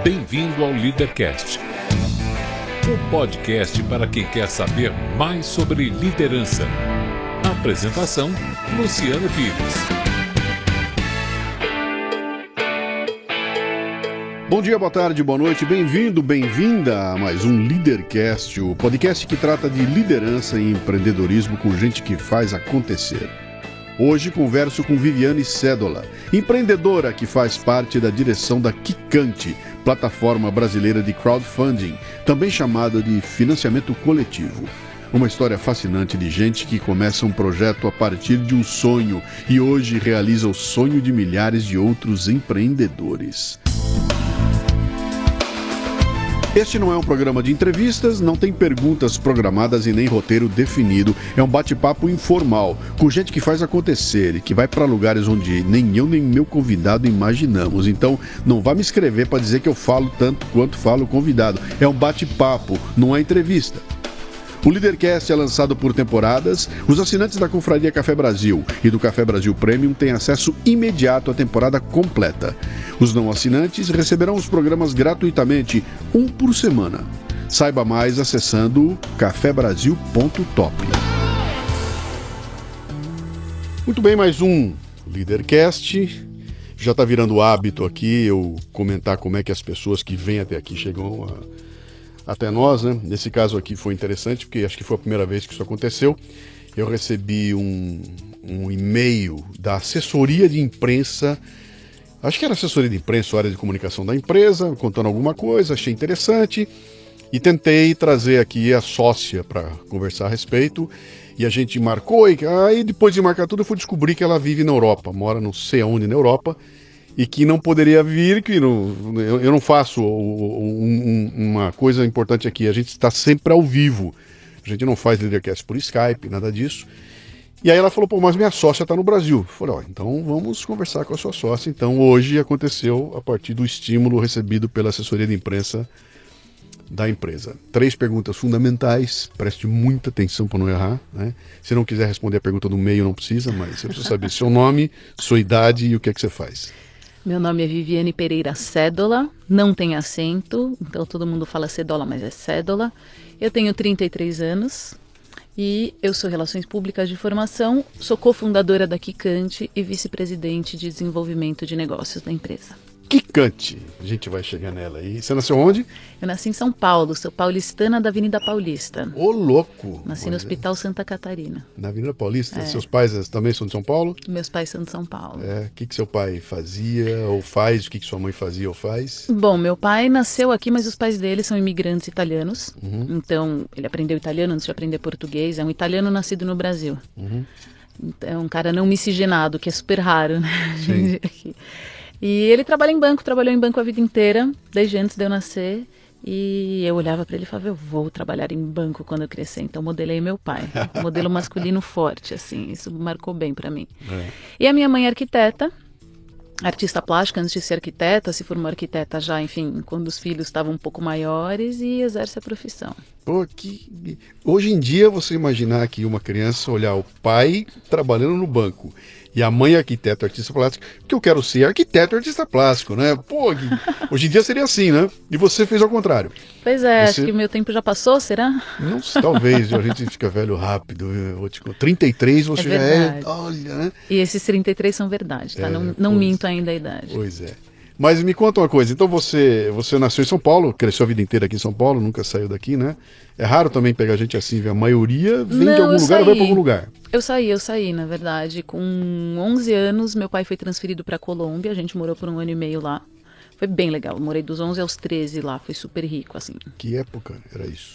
Bem-vindo ao Leadercast, o podcast para quem quer saber mais sobre liderança. Apresentação: Luciano Pires. Bom dia, boa tarde, boa noite, bem-vindo, bem-vinda a mais um Leadercast, o podcast que trata de liderança e empreendedorismo com gente que faz acontecer. Hoje converso com Viviane Cédola, empreendedora que faz parte da direção da Quicante, plataforma brasileira de crowdfunding, também chamada de financiamento coletivo. Uma história fascinante de gente que começa um projeto a partir de um sonho e hoje realiza o sonho de milhares de outros empreendedores. Este não é um programa de entrevistas, não tem perguntas programadas e nem roteiro definido. É um bate-papo informal, com gente que faz acontecer e que vai para lugares onde nem eu nem meu convidado imaginamos. Então, não vá me escrever para dizer que eu falo tanto quanto fala o convidado. É um bate-papo, não é entrevista. O Leadercast é lançado por temporadas. Os assinantes da Confraria Café Brasil e do Café Brasil Premium têm acesso imediato à temporada completa. Os não assinantes receberão os programas gratuitamente, um por semana. Saiba mais acessando cafebrasil.top. Muito bem, mais um Leadercast. Já está virando hábito aqui eu comentar como é que as pessoas que vêm até aqui chegam até nós, né? Nesse caso aqui foi interessante, porque acho que foi a primeira vez que isso aconteceu. Eu recebi um e-mail da assessoria de imprensa, acho que era assessoria de imprensa ou área de comunicação da empresa, contando alguma coisa, achei interessante e tentei trazer aqui a sócia para conversar a respeito. E a gente marcou, e aí depois de marcar tudo eu fui descobrir que ela vive na Europa, mora não sei aonde na Europa, e que não poderia vir, que eu não faço uma coisa importante aqui, a gente está sempre ao vivo, a gente não faz Leadercast por Skype, nada disso. E aí ela falou, pô, mas minha sócia está no Brasil. Eu falei, ó, então vamos conversar com a sua sócia. Então hoje aconteceu a partir do estímulo recebido pela assessoria de imprensa da empresa. 3 perguntas fundamentais, preste muita atenção para não errar, né? Se não quiser responder a pergunta do meio, não precisa, mas você precisa saber seu nome, sua idade e o que é que você faz. Meu nome é Viviane Pereira Cédola, não tem acento, então todo mundo fala Cédola, mas é Cédola. Eu tenho 33 anos e eu sou Relações Públicas de formação, sou cofundadora da Quicante e vice-presidente de desenvolvimento de negócios da empresa. Quicante, a gente vai chegar nela aí. Você nasceu onde? Eu nasci em São Paulo, sou paulistana da Avenida Paulista. Ô, louco! Nasci no Hospital Santa Catarina. Na Avenida Paulista? Seus pais também são de São Paulo? Meus pais são de São Paulo. O que seu pai fazia ou faz? O que sua mãe fazia ou faz? Bom, meu pai nasceu aqui, mas os pais dele são imigrantes italianos. Então, ele aprendeu italiano antes de aprender português. É um italiano nascido no Brasil. Então, é um cara não miscigenado, que é super raro, né? Sim. E ele trabalhou em banco a vida inteira, desde antes de eu nascer. E eu olhava para ele e falava, eu vou trabalhar em banco quando eu crescer. Então modelei meu pai, modelo masculino forte, assim, isso marcou bem para mim. E a minha mãe é arquiteta, artista plástica antes de ser arquiteta, se formou arquiteta já, enfim, quando os filhos estavam um pouco maiores e exerce a profissão. Pô, hoje em dia você imaginar aqui uma criança olhar o pai trabalhando no banco e a mãe arquiteto, artista plástico, porque eu quero ser arquiteto, artista plástico, né? Pô, hoje em dia seria assim, né? E você fez ao contrário. Pois é, acho que o meu tempo já passou, será? Não, talvez, a gente fica velho rápido. 33 você já é, olha, né? E esses 33 são verdade, tá? Não minto ainda a idade. Pois é. Mas me conta uma coisa, então você nasceu em São Paulo, cresceu a vida inteira aqui em São Paulo, nunca saiu daqui, né? É raro também pegar gente assim, a maioria vem de algum lugar ou vai para algum lugar. Eu saí, na verdade. Com 11 anos, meu pai foi transferido para a Colômbia, a gente morou por 1 ano e meio lá. Foi bem legal, morei dos 11 aos 13 lá, foi super rico, assim. Que época era isso?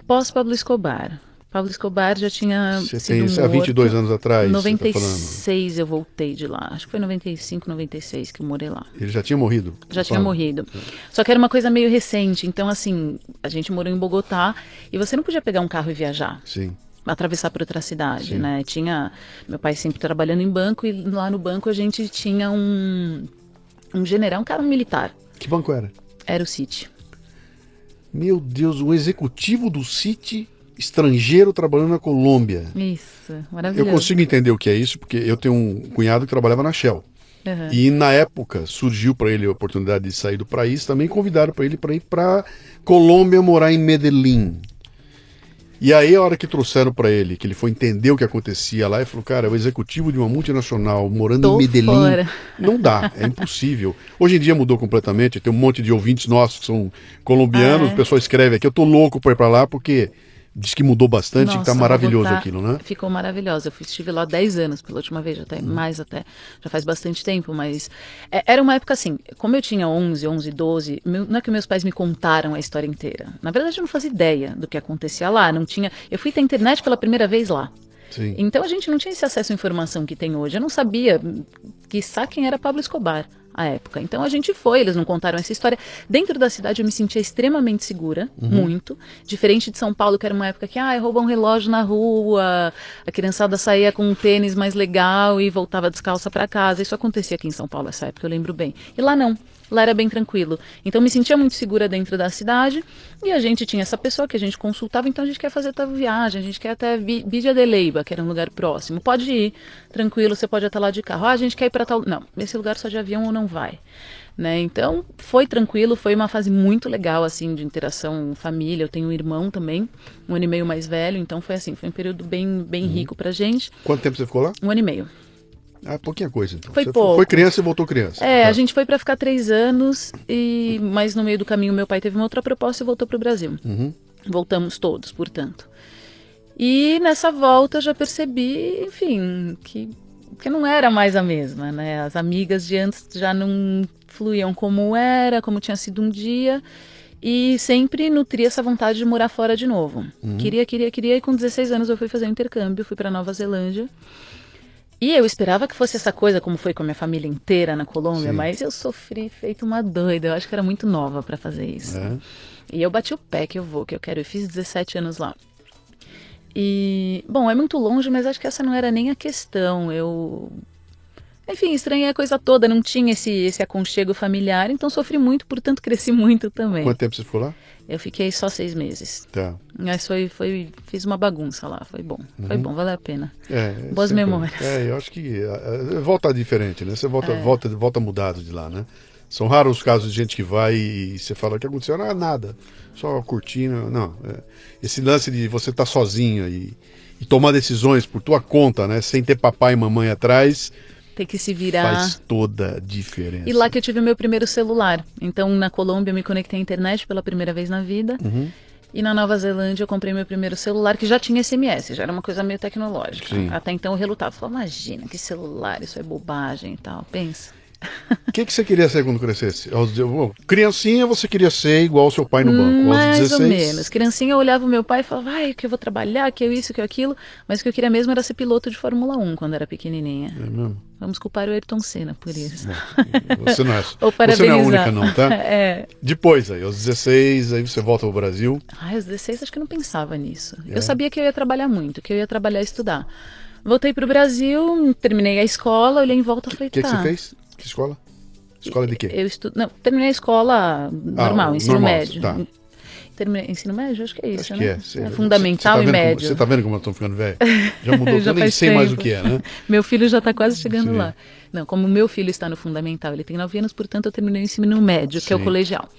Pós Pablo Escobar. Pablo Escobar já tinha sido morto. Há 22 anos atrás? Em 96 eu voltei de lá. Acho que foi 95, 96 que eu morei lá. Ele já tinha morrido? Já tinha morrido. Só que era uma coisa meio recente. Então, assim, a gente morou em Bogotá e você não podia pegar um carro e viajar. Sim. Atravessar para outra cidade, Sim. né? Meu pai sempre trabalhando em banco e lá no banco a gente tinha um general, um cara militar. Que banco era? Era o Citi. Meu Deus, o executivo do Citi estrangeiro trabalhando na Colômbia. Isso, maravilhoso. Eu consigo entender o que é isso, porque eu tenho um cunhado que trabalhava na Shell. Uhum. E na época surgiu para ele a oportunidade de sair do país, também convidaram para ele para ir para Colômbia morar em Medellín. E aí a hora que trouxeram para ele, que ele foi entender o que acontecia lá, ele falou, cara, o executivo de uma multinacional morando em Medellín, fora. não dá, é impossível. Hoje em dia mudou completamente, tem um monte de ouvintes nossos que são colombianos, o pessoal escreve aqui, eu tô louco para ir para lá porque diz que mudou bastante, que tá maravilhoso aquilo, né? Ficou maravilhoso. Estive lá 10 anos pela última vez, até mais até. Já faz bastante tempo, mas era uma época assim, como eu tinha 11, 12, não é que meus pais me contaram a história inteira. Na verdade, eu não fazia ideia do que acontecia lá, não tinha. Eu fui ter internet pela primeira vez lá. Sim. Então a gente não tinha esse acesso à informação que tem hoje. Eu não sabia, quiçá, quem era Pablo Escobar à época. Então a gente foi, eles não contaram essa história. Dentro da cidade eu me sentia extremamente segura, muito. Diferente de São Paulo, que era uma época que roubam um relógio na rua, a criançada saía com um tênis mais legal e voltava descalça para casa. Isso acontecia aqui em São Paulo essa época, eu lembro bem. E lá não. Lá era bem tranquilo. Então me sentia muito segura dentro da cidade e a gente tinha essa pessoa que a gente consultava, então a gente quer fazer tal viagem, a gente quer até Vidia de Leyva, que era um lugar próximo. Pode ir, tranquilo, você pode até lá de carro. A gente quer ir para tal... Não, esse lugar só de avião ou não vai. Né? Então foi tranquilo, foi uma fase muito legal assim de interação família. Eu tenho um irmão também, 1 ano e meio mais velho, então foi assim, foi um período bem rico pra gente. Quanto tempo você ficou lá? 1 ano e meio. Pouquinha coisa, então. Foi você pouco. Foi criança e voltou criança. A gente foi para ficar 3 anos, mas no meio do caminho meu pai teve uma outra proposta e voltou para o Brasil. Voltamos todos, portanto. E nessa volta eu já percebi, enfim, que não era mais a mesma, né? As amigas de antes já não fluíam como era, como tinha sido um dia. E sempre nutria essa vontade de morar fora de novo. Queria. E com 16 anos eu fui fazer um intercâmbio, fui para Nova Zelândia. E eu esperava que fosse essa coisa, como foi com a minha família inteira na Colômbia, mas eu sofri feito uma doida. Eu acho que era muito nova para fazer isso. E eu bati o pé que eu vou, que eu quero. Eu fiz 17 anos lá. E, bom, é muito longe, mas acho que essa não era nem a questão. Enfim, estranhei a coisa toda, não tinha esse aconchego familiar, então sofri muito, portanto cresci muito também. Quanto tempo você ficou lá? Eu fiquei só 6 meses. Tá. Mas fiz uma bagunça lá, foi bom. Foi bom, valeu a pena. Boas sempre, memórias. Eu acho que volta diferente, né? Você volta mudado de lá, né? São raros os casos de gente que vai e você fala o que aconteceu, nada, só curtindo. Não, esse lance de você estar sozinho e tomar decisões por tua conta, né? Sem ter papai e mamãe atrás. Tem que se virar. Faz toda a diferença. E lá que eu tive o meu primeiro celular. Então, na Colômbia, eu me conectei à internet pela primeira vez na vida. E na Nova Zelândia, eu comprei meu primeiro celular, que já tinha SMS, já era uma coisa meio tecnológica. Sim. Até então, eu relutava. Falava, imagina, que celular, isso é bobagem e tal. Pensa. O que você queria ser quando crescesse? Criancinha, você queria ser igual ao seu pai no banco. Aos 16... Mais ou menos. Criancinha, eu olhava o meu pai e falava, que eu vou trabalhar, que eu isso, que eu aquilo. Mas o que eu queria mesmo era ser piloto de Fórmula 1 quando era pequenininha. É mesmo? Vamos culpar o Ayrton Senna por isso. Você não é, você não é a única não, tá? Depois, aí, aos 16, aí você volta ao Brasil. Aos 16, acho que eu não pensava nisso. Eu sabia que eu ia trabalhar muito, que eu ia trabalhar e estudar. Voltei pro Brasil, terminei a escola, olhei em volta e falei, O que você fez? Que escola? Escola de quê? Terminei a escola normal, ensino médio. Tá. Terminei ensino médio? Acho que é isso, acho né? Que é fundamental e médio. Você tá vendo como eu tô ficando velho? Já mudou, eu nem sei mais o que é, né? Meu filho já tá quase chegando lá. Não, como meu filho está no fundamental, ele tem 9 anos, portanto eu terminei o ensino médio, que é o colegial.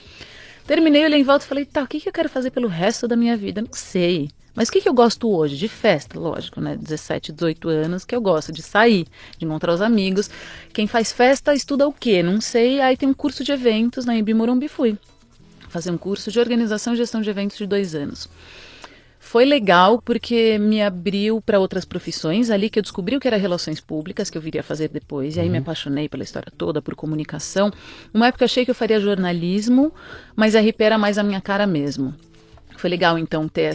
Terminei, olhei em volta e falei, o que eu quero fazer pelo resto da minha vida? Não sei. Mas o que eu gosto hoje? De festa, lógico, né? 17, 18 anos, que eu gosto de sair, de encontrar os amigos. Quem faz festa estuda o quê? Não sei. Aí tem um curso de eventos na Embi Morumbi, fui fazer um curso de organização e gestão de eventos de 2 anos. Foi legal porque me abriu para outras profissões ali, que eu descobri o que era relações públicas, que eu viria fazer depois, e aí me apaixonei pela história toda, por comunicação. Uma época eu achei que eu faria jornalismo, mas a RP era mais a minha cara mesmo. Foi legal, então, ter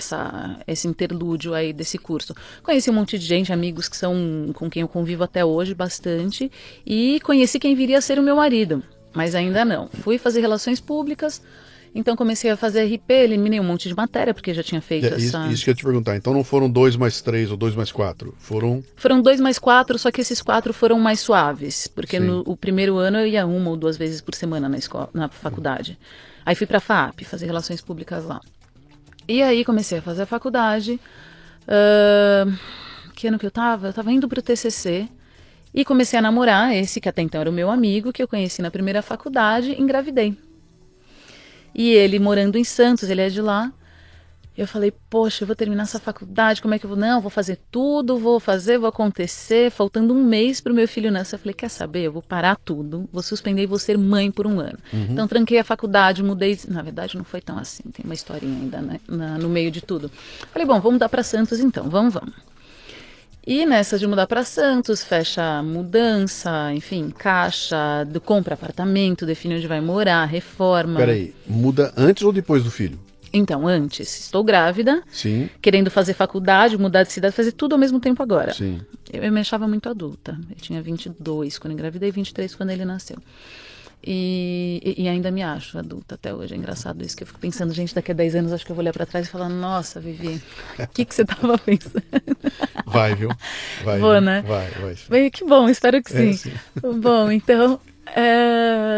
esse interlúdio aí desse curso. Conheci um monte de gente, amigos que são com quem eu convivo até hoje bastante, e conheci quem viria a ser o meu marido, mas ainda não. Fui fazer relações públicas, então comecei a fazer RP, eliminei um monte de matéria, porque já tinha feito essa... Isso que eu ia te perguntar. Então não foram 2 mais 3 ou 2 mais 4? Foram 2 mais 4, só que esses 4 foram mais suaves, porque no primeiro ano eu ia 1 ou 2 vezes por semana na faculdade. Aí fui para a FAP, fazer relações públicas lá. E aí comecei a fazer a faculdade. Que ano que eu estava? Eu estava indo para o TCC E comecei a namorar esse que até então era o meu amigo, que eu conheci na primeira faculdade, engravidei. E ele morando em Santos, ele é de lá. Eu falei, poxa, eu vou terminar essa faculdade, como é que eu vou? Não, vou fazer tudo, vou acontecer. Faltando um mês para o meu filho nascer, eu falei, quer saber? Eu vou parar tudo, vou suspender e vou ser mãe por um ano. Então tranquei a faculdade, mudei. Na verdade não foi tão assim, tem uma historinha ainda, né, no meio de tudo. Falei, bom, vamos mudar para Santos então, vamos. E nessa de mudar para Santos, fecha mudança, enfim, caixa, compra apartamento, define onde vai morar, reforma. Peraí, muda antes ou depois do filho? Então, antes, estou grávida, Sim. querendo fazer faculdade, mudar de cidade, fazer tudo ao mesmo tempo agora. Sim. Eu me achava muito adulta. Eu tinha 22 quando engravidei, 23 quando ele nasceu. E ainda me acho adulta até hoje. É engraçado isso, que eu fico pensando, gente, daqui a 10 anos acho que eu vou olhar pra trás e falar, nossa, Vivi, o que você tava pensando? Vai, viu? Vai. Vou, né? Vai. Que bom, espero que sim. Sim. Bom, então,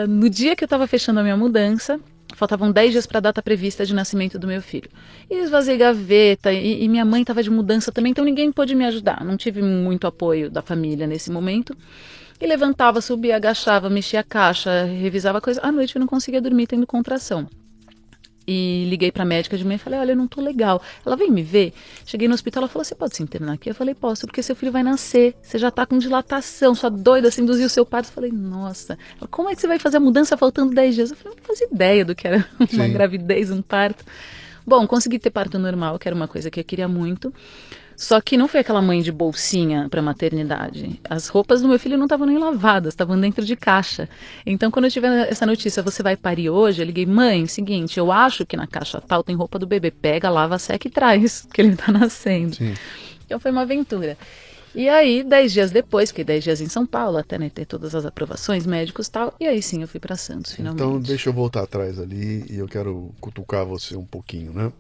no dia que eu tava fechando a minha mudança, faltavam 10 dias para a data prevista de nascimento do meu filho. E esvaziei gaveta, e minha mãe estava de mudança também, então ninguém pôde me ajudar. Não tive muito apoio da família nesse momento. E levantava, subia, agachava, mexia a caixa, revisava coisa. À noite eu não conseguia dormir tendo contração. E liguei para a médica de manhã e falei, olha, eu não tô legal. Ela veio me ver. Cheguei no hospital, ela falou, você pode se internar aqui? Eu falei, posso, porque seu filho vai nascer. Você já tá com dilatação, sua doida, assim, induziu o seu parto. Eu falei, nossa, como é que você vai fazer a mudança faltando 10 dias? Eu falei, não fazia ideia do que era uma gravidez, um parto. Bom, consegui ter parto normal, que era uma coisa que eu queria muito. Só que não foi aquela mãe de bolsinha para maternidade. As roupas do meu filho não estavam nem lavadas, estavam dentro de caixa. Então, quando eu tive essa notícia, você vai parir hoje, eu liguei, mãe, seguinte, eu acho que na caixa tal tem roupa do bebê. Pega, lava, seca e traz, que ele tá nascendo. Sim. Então, foi uma aventura. E aí, 10 dias depois, fiquei 10 dias em São Paulo, até né, ter todas as aprovações médicos e tal, e aí sim eu fui para Santos, finalmente. Então, deixa eu voltar atrás ali e eu quero cutucar você um pouquinho, né?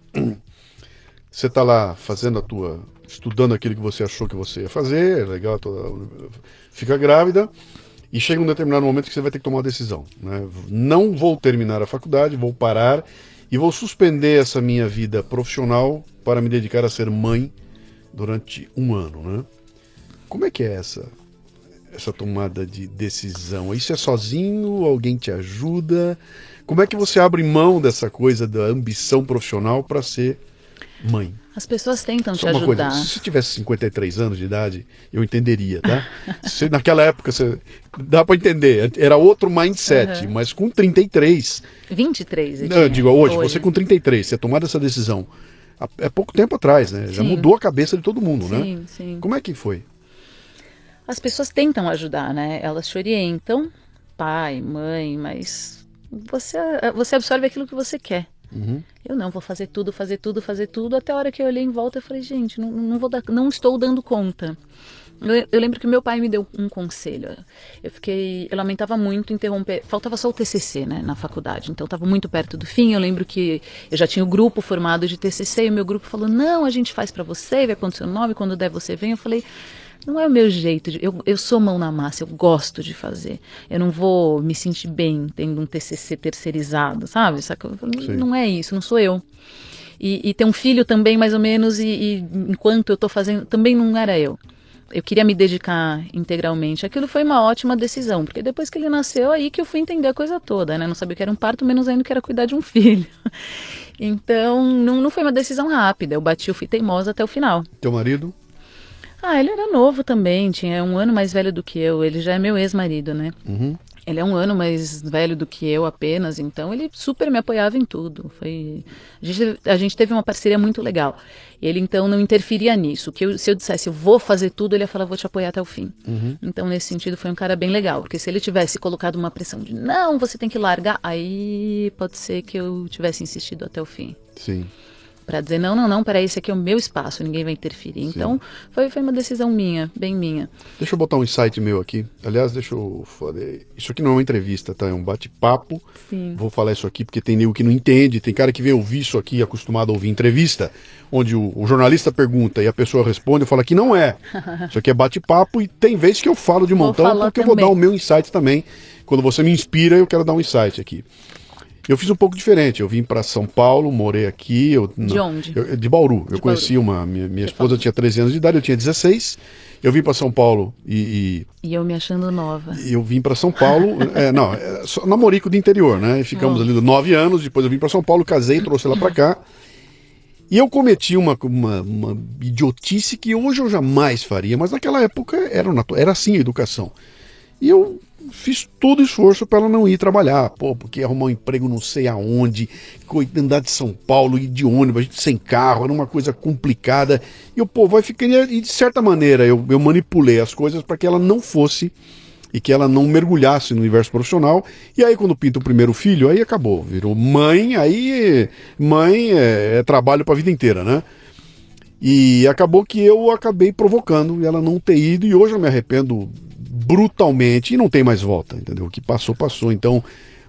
Você tá lá fazendo estudando aquilo que você achou que você ia fazer, é legal, fica grávida, e chega um determinado momento que você vai ter que tomar uma decisão, né? Não vou terminar a faculdade, vou parar e vou suspender essa minha vida profissional para me dedicar a ser mãe durante um ano, né? Como é que é essa tomada de decisão? Isso é sozinho? Alguém te ajuda? Como é que você abre mão dessa coisa da ambição profissional para ser mãe? As pessoas tentam Só te uma ajudar. coisa, se você tivesse 53 anos de idade, eu entenderia, tá? Naquela época, dá para entender, era outro mindset, mas com 33... 23, eu Não, eu digo, hoje, Hoje. você com 33, você tomado essa decisão, é pouco tempo atrás, né? Já Sim. mudou a cabeça de todo mundo, né? Sim, sim. Como é que foi? As pessoas tentam ajudar, né? Elas te orientam, pai, mãe, mas você absorve aquilo que você quer. Uhum. Eu não, vou fazer tudo, até a hora que eu olhei em volta e falei, gente, não vou dar, não estou dando conta. Eu lembro que meu pai me deu um conselho. Eu lamentava muito interromper, faltava só o TCC, né, na faculdade, então estava muito perto do fim. Eu lembro que eu já tinha o grupo formado de TCC e o meu grupo falou, não, a gente faz para você, vai pôr o seu nome, quando der você vem. Eu falei, não é o meu jeito, eu sou mão na massa, eu gosto de fazer. Eu não vou me sentir bem tendo um TCC terceirizado, sabe? Não é isso, não sou eu. E ter um filho também, mais ou menos, e enquanto eu estou fazendo, também não era eu. Eu queria me dedicar integralmente. Aquilo foi uma ótima decisão, porque depois que ele nasceu, aí que eu fui entender a coisa toda, né? Não sabia o que era um parto, menos ainda que era cuidar de um filho. Então, não foi uma decisão rápida. Eu fui teimosa até o final. Teu marido? Ele era novo também, tinha um ano mais velho do que eu. Ele já é meu ex-marido, né? Uhum. Ele é um ano mais velho do que eu apenas, então ele super me apoiava em tudo. A gente teve uma parceria muito legal. Ele então não interferia nisso. Se eu dissesse eu vou fazer tudo, ele ia falar vou te apoiar até o fim. Uhum. Então nesse sentido foi um cara bem legal, porque se ele tivesse colocado uma pressão de não, você tem que largar, aí pode ser que eu tivesse insistido até o fim. Sim. Para dizer, não, peraí, esse aqui é o meu espaço, ninguém vai interferir. Sim. Então, foi uma decisão minha, bem minha. Deixa eu botar um insight meu aqui. Aliás, deixa eu fazer... Isso aqui não é uma entrevista, tá? É um bate-papo. Sim. Vou falar isso aqui porque tem nego que não entende. Tem cara que vem ouvir isso aqui, acostumado a ouvir entrevista, onde o jornalista pergunta e a pessoa responde e fala que não é. Isso aqui é bate-papo e tem vezes que eu falo de montão porque eu vou dar o meu insight também. Quando você me inspira, eu quero dar um insight aqui. Eu fiz um pouco diferente. Eu vim para São Paulo, morei aqui. De onde? De Bauru. De eu conheci Bauru. minha esposa tinha 13 anos de idade, eu tinha 16. Eu vim para São Paulo E eu me achando nova. eu vim para São Paulo, só namorico do interior, né? E ficamos ali 9 anos, depois eu vim para São Paulo, casei, trouxe ela para cá. E eu cometi uma idiotice que hoje eu jamais faria, mas naquela época era assim a educação. E eu fiz todo o esforço para ela não ir trabalhar, porque arrumar um emprego não sei aonde, andar de São Paulo, ir de ônibus, a gente sem carro, era uma coisa complicada. E eu, vai ficar. E de certa maneira eu manipulei as coisas para que ela não fosse e que ela não mergulhasse no universo profissional. E aí quando pinta o primeiro filho, aí acabou, virou mãe, aí mãe é trabalho para a vida inteira, né? E acabou que eu acabei provocando ela não ter ido, e hoje eu me arrependo brutalmente e não tem mais volta, entendeu? O que passou, passou. Então,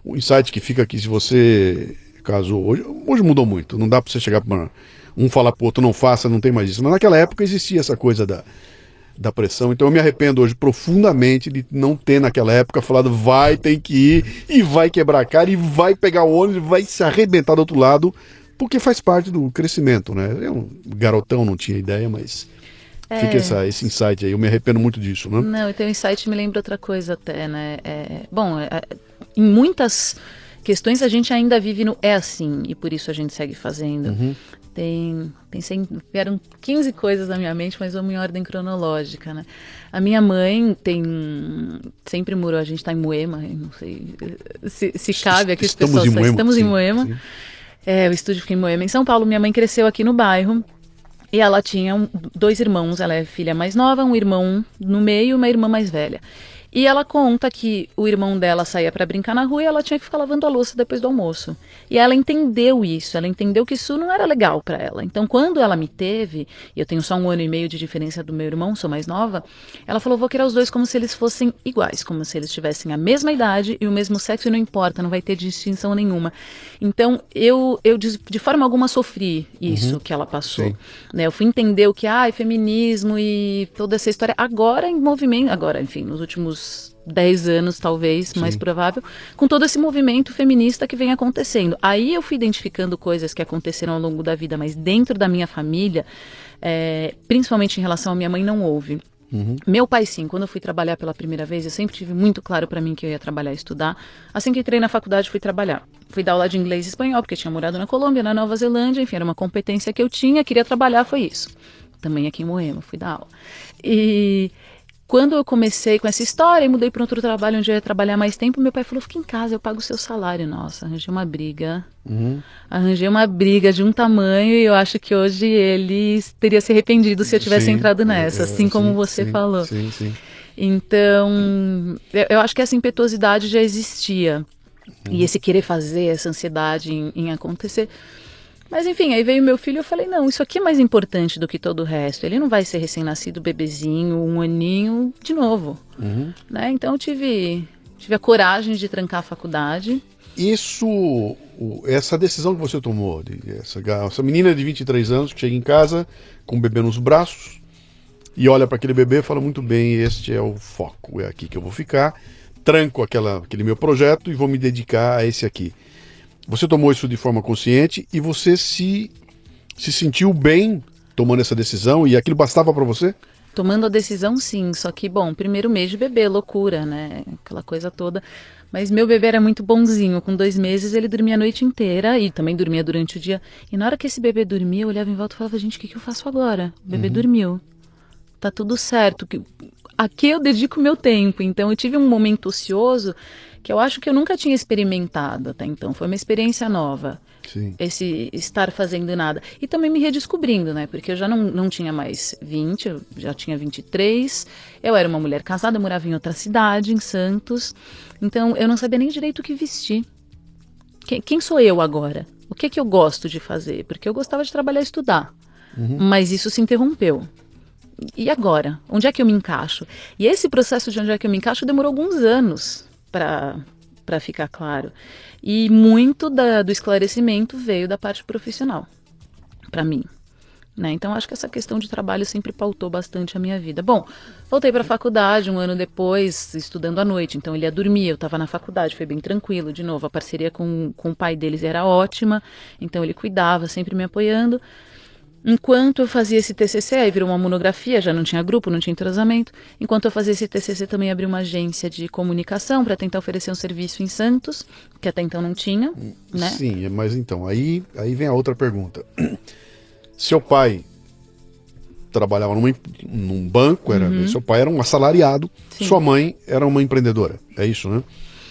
o insight que fica aqui, se você casou hoje mudou muito. Não dá para você chegar para um falar pro outro, não faça, não tem mais isso. Mas naquela época existia essa coisa da pressão. Então eu me arrependo hoje profundamente de não ter naquela época falado tem que ir, e vai quebrar a cara, e vai pegar o ônibus, e vai se arrebentar do outro lado, porque faz parte do crescimento, né? Eu, garotão, não tinha ideia, mas fica esse insight aí. Eu me arrependo muito disso, né? Não, então o insight me lembra outra coisa até, né? Em muitas questões a gente ainda vive no assim, e por isso a gente segue fazendo. Vieram 15 coisas na minha mente, mas vamos em ordem cronológica, né? A minha mãe sempre morou, a gente está em Moema, não sei se cabe aqui, estamos em Moema. Estamos em Moema. Sim. O estúdio fica em Moema, em São Paulo. Minha mãe cresceu aqui no bairro. E ela tinha 2 irmãos, ela é filha mais nova, um irmão no meio e uma irmã mais velha. E ela conta que o irmão dela saía para brincar na rua e ela tinha que ficar lavando a louça depois do almoço. E ela entendeu isso, ela entendeu que isso não era legal para ela. Então, quando ela me teve, e eu tenho só 1 ano e meio de diferença do meu irmão, sou mais nova, ela falou, vou criar os 2 como se eles fossem iguais, como se eles tivessem a mesma idade e o mesmo sexo, e não importa, não vai ter distinção nenhuma. Então, eu de forma alguma sofri isso que ela passou. Né? Eu fui entender o que é feminismo e toda essa história agora em movimento, enfim, nos últimos 10 anos, talvez, mais provável, com todo esse movimento feminista que vem acontecendo. Aí eu fui identificando coisas que aconteceram ao longo da vida, mas dentro da minha família, principalmente em relação à minha mãe, não houve. Meu pai, sim. Quando eu fui trabalhar pela primeira vez, eu sempre tive muito claro para mim que eu ia trabalhar e estudar. Assim que entrei na faculdade, fui trabalhar. Fui dar aula de inglês e espanhol, porque tinha morado na Colômbia, na Nova Zelândia, enfim, era uma competência que eu tinha, queria trabalhar, foi isso. Também aqui em Moema, fui dar aula. E quando eu comecei com essa história e mudei para outro trabalho onde eu ia trabalhar mais tempo, meu pai falou, fica em casa, eu pago o seu salário. Nossa, arranjei uma briga. Arranjei uma briga de um tamanho, e eu acho que hoje ele teria se arrependido se eu tivesse entrado nessa, assim como você falou. Sim. Então, eu acho que essa impetuosidade já existia. E esse querer fazer, essa ansiedade em acontecer. Mas enfim, aí veio meu filho e eu falei, não, isso aqui é mais importante do que todo o resto. Ele não vai ser recém-nascido, bebezinho, 1 aninho, de novo. Né? Então eu tive a coragem de trancar a faculdade. Essa decisão que você tomou, essa menina de 23 anos que chega em casa com o bebê nos braços e olha para aquele bebê e fala, muito bem, este é o foco, é aqui que eu vou ficar, tranco aquele meu projeto e vou me dedicar a esse aqui. Você tomou isso de forma consciente e você se sentiu bem tomando essa decisão, e aquilo bastava para você? Tomando a decisão, sim. Só que, bom, primeiro mês de bebê, loucura, né? Aquela coisa toda. Mas meu bebê era muito bonzinho. Com 2 meses ele dormia a noite inteira e também dormia durante o dia. E na hora que esse bebê dormia, eu olhava em volta e falava, gente, o que eu faço agora? O bebê dormiu. Tá tudo certo. Aqui eu dedico o meu tempo. Então eu tive um momento ocioso que eu acho que eu nunca tinha experimentado até então. Foi uma experiência nova. Sim. Esse estar fazendo nada. E também me redescobrindo, né? Porque eu já não tinha mais 20, eu já tinha 23. Eu era uma mulher casada, eu morava em outra cidade, em Santos. Então eu não sabia nem direito o que vestir. Quem sou eu agora? O que é que eu gosto de fazer? Porque eu gostava de trabalhar e estudar. Mas isso se interrompeu. E agora? Onde é que eu me encaixo? E esse processo de onde é que eu me encaixo demorou alguns anos para ficar claro. E muito do esclarecimento veio da parte profissional, para mim. né? Então acho que essa questão de trabalho sempre pautou bastante a minha vida. Bom, voltei para a faculdade um ano depois, estudando à noite, então ele ia dormir, eu estava na faculdade, foi bem tranquilo, de novo, a parceria com o pai deles era ótima, então ele cuidava, sempre me apoiando. Enquanto eu fazia esse TCC, aí virou uma monografia, já não tinha grupo, não tinha entrosamento. Enquanto eu fazia esse TCC, também abri uma agência de comunicação para tentar oferecer um serviço em Santos, que até então não tinha, né? Sim, mas então, aí vem a outra pergunta. Seu pai trabalhava num banco, seu pai era um assalariado, Sim. Sua mãe era uma empreendedora, é isso, né?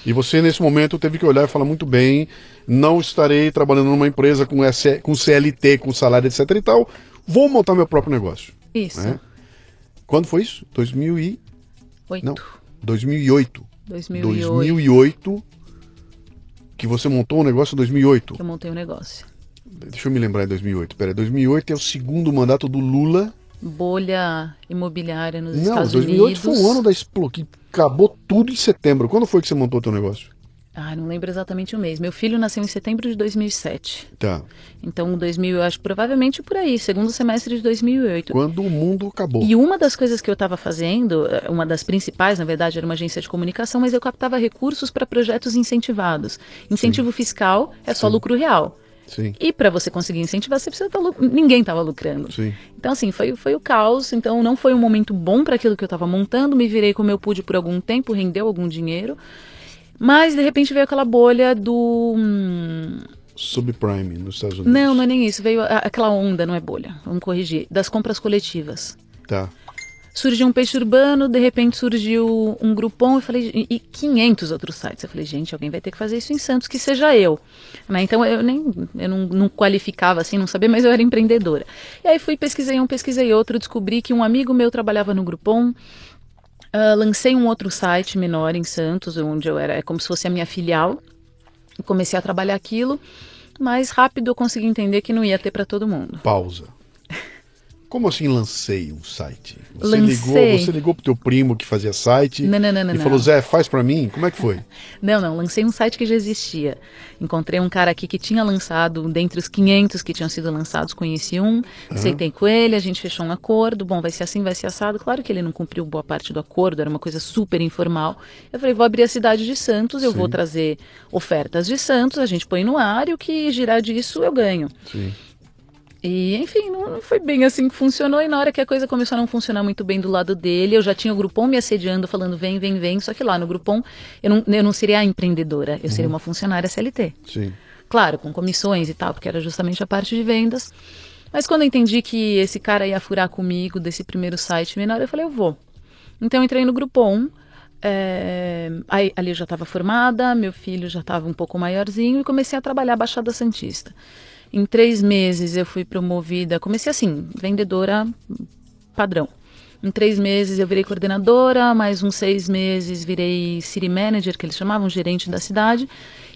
E você, nesse momento, teve que olhar e falar muito bem, não estarei trabalhando numa empresa com CLT, com salário, etc e tal, vou montar meu próprio negócio. Isso. Né? Quando foi isso? 2008. 2008, que você montou um negócio em 2008. Que eu montei um negócio. Deixa eu me lembrar em 2008. Pera, 2008 é o segundo mandato do Lula. Bolha imobiliária nos Estados 2008 Unidos. foi o ano da Explo, que acabou tudo em setembro. Quando foi que você montou o teu negócio? Não lembro exatamente o mês. Meu filho nasceu em setembro de 2007. Tá. Então, 2000, eu acho provavelmente por aí, segundo semestre de 2008. Quando o mundo acabou. E uma das coisas que eu estava fazendo, uma das principais, na verdade, era uma agência de comunicação, mas eu captava recursos para projetos incentivados. Incentivo fiscal é só lucro real. Sim. E para você conseguir incentivar, você precisa ninguém estava lucrando. Sim. Então, assim, foi o caos. Então, não foi um momento bom para aquilo que eu estava montando. Me virei como eu pude por algum tempo, rendeu algum dinheiro. Mas, de repente, veio aquela bolha do... Subprime nos Estados Unidos. Não é nem isso. Veio aquela onda, não é bolha, vamos corrigir, das compras coletivas. Tá. Surgiu um Peixe Urbano, de repente surgiu um Groupon, eu falei, e 500 outros sites. Eu falei, gente, alguém vai ter que fazer isso em Santos, que seja eu. Né? Então eu não qualificava assim, não sabia, mas eu era empreendedora. E aí pesquisei um, pesquisei outro, descobri que um amigo meu trabalhava no Groupon. Lancei um outro site menor em Santos, onde eu era como se fosse a minha filial. Comecei a trabalhar aquilo, mas rápido eu consegui entender que não ia ter para todo mundo. Pausa. Como assim lancei um site? Você ligou pro teu primo que fazia site e falou, Zé, faz para mim? Como é que foi? Não, lancei um site que já existia. Encontrei um cara aqui que tinha lançado, dentre os 500 que tinham sido lançados, conheci um, aceitei com ele, a gente fechou um acordo, bom, vai ser assim, vai ser assado. Claro que ele não cumpriu boa parte do acordo, era uma coisa super informal. Eu falei, vou abrir a cidade de Santos, eu vou trazer ofertas de Santos, a gente põe no ar e o que girar disso eu ganho. Sim. E, enfim, não foi bem assim que funcionou. E na hora que a coisa começou a não funcionar muito bem do lado dele, eu já tinha o Groupon me assediando, falando vem. Só que lá no Groupon eu não seria a empreendedora, eu seria uma funcionária CLT. Sim. Claro, com comissões e tal, porque era justamente a parte de vendas. Mas quando eu entendi que esse cara ia furar comigo desse primeiro site menor, eu falei, eu vou. Então eu entrei no Groupon. Ali eu já estava formada, meu filho já estava um pouco maiorzinho e comecei a trabalhar Baixada Santista. Em 3 meses eu fui promovida, comecei assim, vendedora padrão. Em 3 meses eu virei coordenadora, mais uns 6 meses virei city manager, que eles chamavam, gerente da cidade,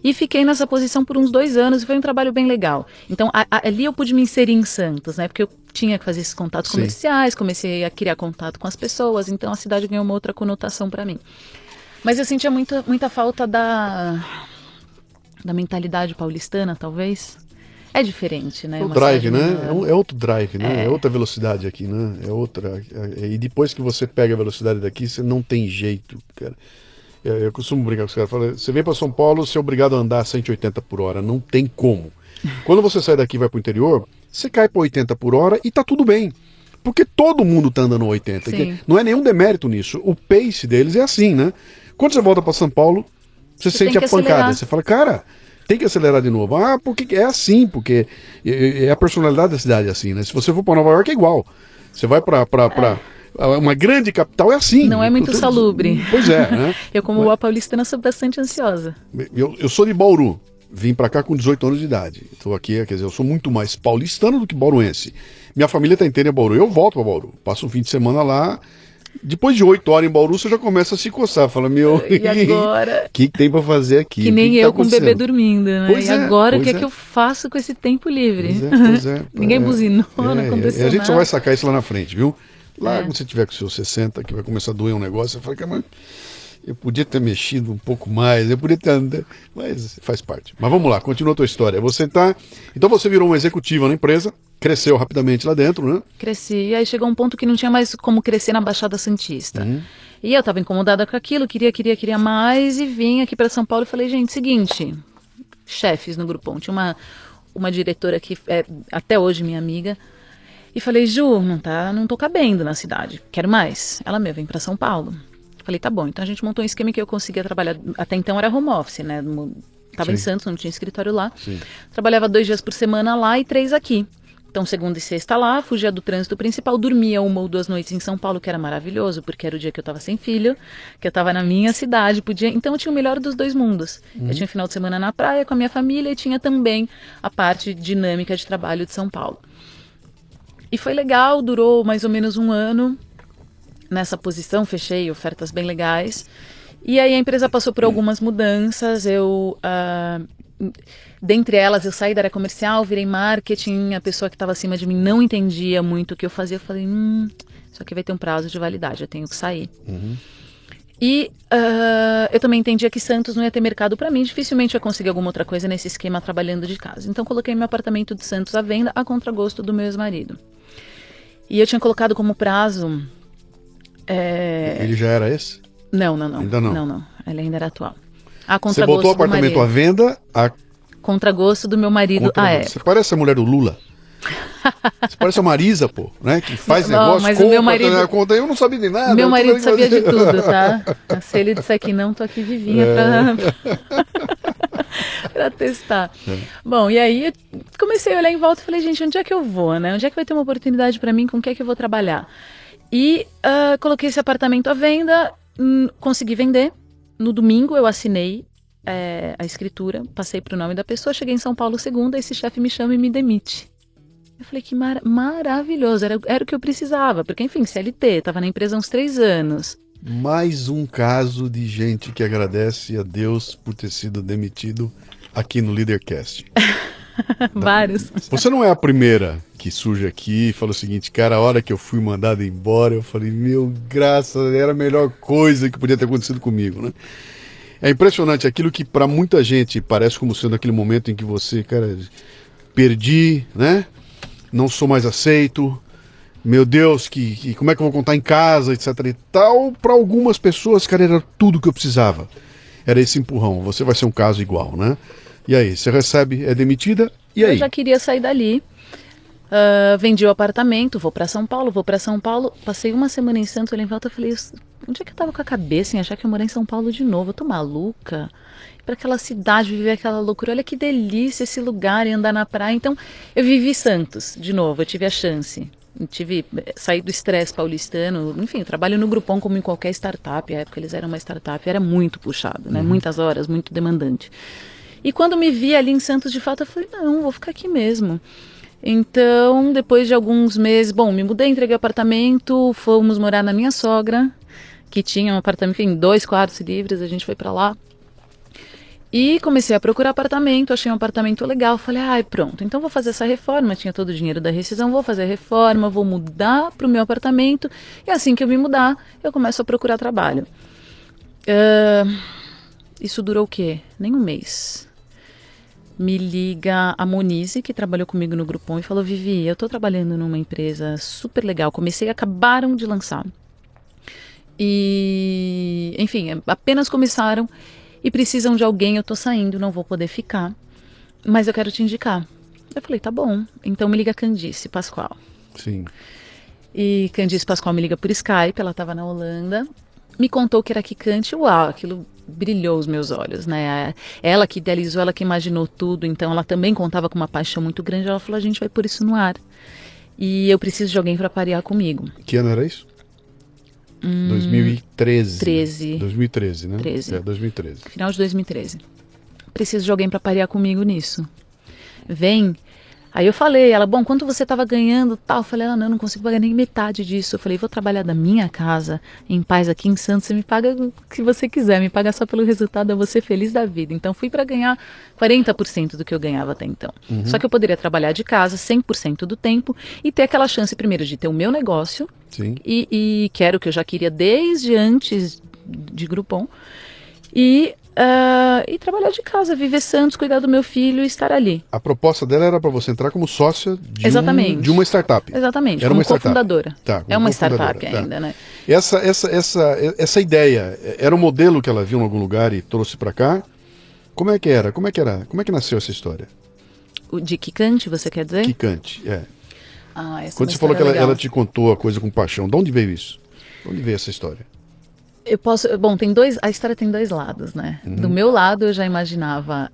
e fiquei nessa posição por uns 2 anos e foi um trabalho bem legal. Então ali eu pude me inserir em Santos, né, porque eu tinha que fazer esses contatos comerciais, comecei a criar contato com as pessoas, então a cidade ganhou uma outra conotação para mim. Mas eu sentia muita falta da mentalidade paulistana, talvez. É diferente, né? É o drive, né? É outro drive, né? É outra velocidade aqui, né? É outra. E depois que você pega a velocidade daqui, você não tem jeito, cara. Eu costumo brincar com os caras. Você vem para São Paulo, você é obrigado a andar a 180 por hora. Não tem como. Quando você sai daqui e vai pro interior, você cai para 80 por hora e tá tudo bem. Porque todo mundo tá andando a 80. Não é nenhum demérito nisso. O pace deles é assim, né? Quando você volta para São Paulo, você sente a pancada. Acelerar. Você fala, cara, tem que acelerar de novo. Porque é assim, porque é a personalidade da cidade assim, né? Se você for para Nova York é igual. Você vai para uma grande capital, é assim. Não é muito salubre. Pois é, né? Eu, como boa paulistana, sou bastante ansiosa. Eu sou de Bauru. Vim para cá com 18 anos de idade. Estou aqui, quer dizer, eu sou muito mais paulistano do que bauruense. Minha família está inteira em Bauru. Eu volto para Bauru. Passo um fim de semana lá. Depois de 8 horas em Bauru, você já começa a se coçar. Fala, meu, e agora? O que tem para fazer aqui? Que nem eu com o bebê dormindo, né? Pois e agora, o que é que eu faço com esse tempo livre? Pois é. Ninguém buzinou, não aconteceu nada. A gente nada. só vai sacar isso lá na frente, viu? Lá quando você tiver com seus 60, que vai começar a doer um negócio, você fala, cara, eu podia ter mexido um pouco mais, eu podia ter andado, mas faz parte. Mas vamos lá, continua a tua história. Então você virou uma executiva na empresa, cresceu rapidamente lá dentro, né? Cresci, e aí chegou um ponto que não tinha mais como crescer na Baixada Santista. E eu estava incomodada com aquilo, queria mais, e vim aqui para São Paulo e falei, gente, seguinte, chefes no Groupon, tinha uma diretora que é até hoje minha amiga, e falei, Ju, não tô cabendo na cidade, quero mais. Ela, vem para São Paulo. Falei, tá bom, então a gente montou um esquema que eu conseguia trabalhar, até então era home office, né, tava em Santos, não tinha escritório lá, trabalhava 2 dias por semana lá e 3 aqui. Então, segunda e sexta lá, fugia do trânsito principal, dormia 1 ou 2 noites em São Paulo, que era maravilhoso, porque era o dia que eu estava sem filho, que eu estava na minha cidade, podia. Então, eu tinha o melhor dos 2 mundos. Eu tinha o final de semana na praia com a minha família e tinha também a parte dinâmica de trabalho de São Paulo. E foi legal, durou mais ou menos 1 ano nessa posição, fechei ofertas bem legais. E aí a empresa passou por algumas mudanças, dentre elas, eu saí da área comercial, virei marketing, a pessoa que estava acima de mim não entendia muito o que eu fazia. Eu falei, isso aqui vai ter um prazo de validade, eu tenho que sair. E eu também entendia que Santos não ia ter mercado para mim, dificilmente eu ia conseguir alguma outra coisa nesse esquema trabalhando de casa. Então coloquei meu apartamento de Santos à venda a contragosto do meu ex-marido. E eu tinha colocado como prazo... Ele já era esse? Não. Ainda não? Não. Ele ainda era atual. Você botou o apartamento à venda contragosto do meu marido à época. Você parece a mulher do Lula. Você parece a Marisa, pô, né? Que faz negócio, mas compra, o meu marido, conta. Eu não sabia de nada. Meu marido sabia de tudo, tá? Se ele disser que não, tô aqui vivinha pra testar. Bom, e aí eu comecei a olhar em volta e falei, gente, onde é que eu vou, né? Onde é que vai ter uma oportunidade pra mim? Com o que é que eu vou trabalhar? E coloquei esse apartamento à venda, consegui vender. No domingo eu assinei a escritura, passei pro nome da pessoa, cheguei em São Paulo segunda, esse chefe me chama e me demite. Eu falei que maravilhoso, era o que eu precisava, porque enfim, CLT, estava na empresa há uns 3 anos. Mais um caso de gente que agradece a Deus por ter sido demitido aqui no Leadercast. Vários. Você não é a primeira que surge aqui e fala o seguinte, cara, a hora que eu fui mandado embora, eu falei, meu, graças, era a melhor coisa que podia ter acontecido comigo, né? É impressionante, aquilo que para muita gente parece como sendo aquele momento em que você, cara, perdi, né? Não sou mais aceito, meu Deus, como é que eu vou contar em casa, etc e tal. Para algumas pessoas, cara, era tudo que eu precisava. Era esse empurrão, você vai ser um caso igual, né? E aí, você recebe, é demitida, e aí? Eu já queria sair dali, vendi o apartamento, vou para São Paulo, passei 1 semana em Santos, olhei em volta e falei, onde é que eu tava com a cabeça em achar que eu morar em São Paulo de novo? Eu tô maluca? Ir pra aquela cidade, viver aquela loucura, olha que delícia esse lugar e andar na praia. Então, eu vivi Santos de novo, eu tive a chance. Saí do estresse paulistano, enfim, eu trabalho no Groupon como em qualquer startup, à época eles eram uma startup, era muito puxado, né? Muitas horas, muito demandante. E quando me vi ali em Santos, de fato, eu falei, não, vou ficar aqui mesmo. Então, depois de alguns meses, me mudei, entreguei o apartamento, fomos morar na minha sogra, que tinha um apartamento, enfim, 2 quartos livres, a gente foi pra lá. E comecei a procurar apartamento, achei um apartamento legal, falei, pronto, então vou fazer essa reforma, tinha todo o dinheiro da rescisão, vou fazer a reforma, vou mudar pro meu apartamento, e assim que eu me mudar, eu começo a procurar trabalho. Isso durou o quê? Nem 1 mês. Me liga a Monize, que trabalhou comigo no Groupon, e falou, Vivi, eu tô trabalhando numa empresa super legal, acabaram de lançar. E, enfim, apenas começaram e precisam de alguém, eu tô saindo, não vou poder ficar, mas eu quero te indicar. Eu falei, tá bom, então me liga Candice Pascoal. Sim. E Candice Pascoal me liga por Skype, ela tava na Holanda, me contou que era Quicante, uau, aquilo brilhou os meus olhos, né? Ela que idealizou, ela que imaginou tudo, então ela também contava com uma paixão muito grande, ela falou, a gente vai pôr isso no ar. E eu preciso de alguém para parear comigo. Que ano era isso? 2013. 2013, né? 13. 2013. Final de 2013. Preciso de alguém para parear comigo nisso. Vem. Aí eu falei, ela, quanto você estava ganhando, tal? Eu falei, não consigo pagar nem metade disso. Eu falei, vou trabalhar da minha casa, em paz aqui em Santos, você me paga o que você quiser, me paga só pelo resultado, eu vou ser feliz da vida. Então fui para ganhar 40% do que eu ganhava até então. Só que eu poderia trabalhar de casa 100% do tempo e ter aquela chance primeiro de ter o meu negócio. Sim. E que era o que eu já queria desde antes de Groupon. E e trabalhar de casa, viver Santos, cuidar do meu filho e estar ali. A proposta dela era para você entrar como sócia Exatamente. de uma startup. Exatamente, Era como uma startup. cofundadora. Tá, como É uma cofundadora, startup tá. ainda, né? Essa ideia, era um modelo que ela viu em algum lugar e trouxe para cá? Como é que era? Como é que nasceu essa história? O de Quicante, você quer dizer? Quicante, é. Essa Quando é uma você falou que história legal. ela te contou a coisa com paixão, de onde veio isso? De onde veio essa história? Bom, a história tem dois lados, né? Do meu lado, eu já imaginava,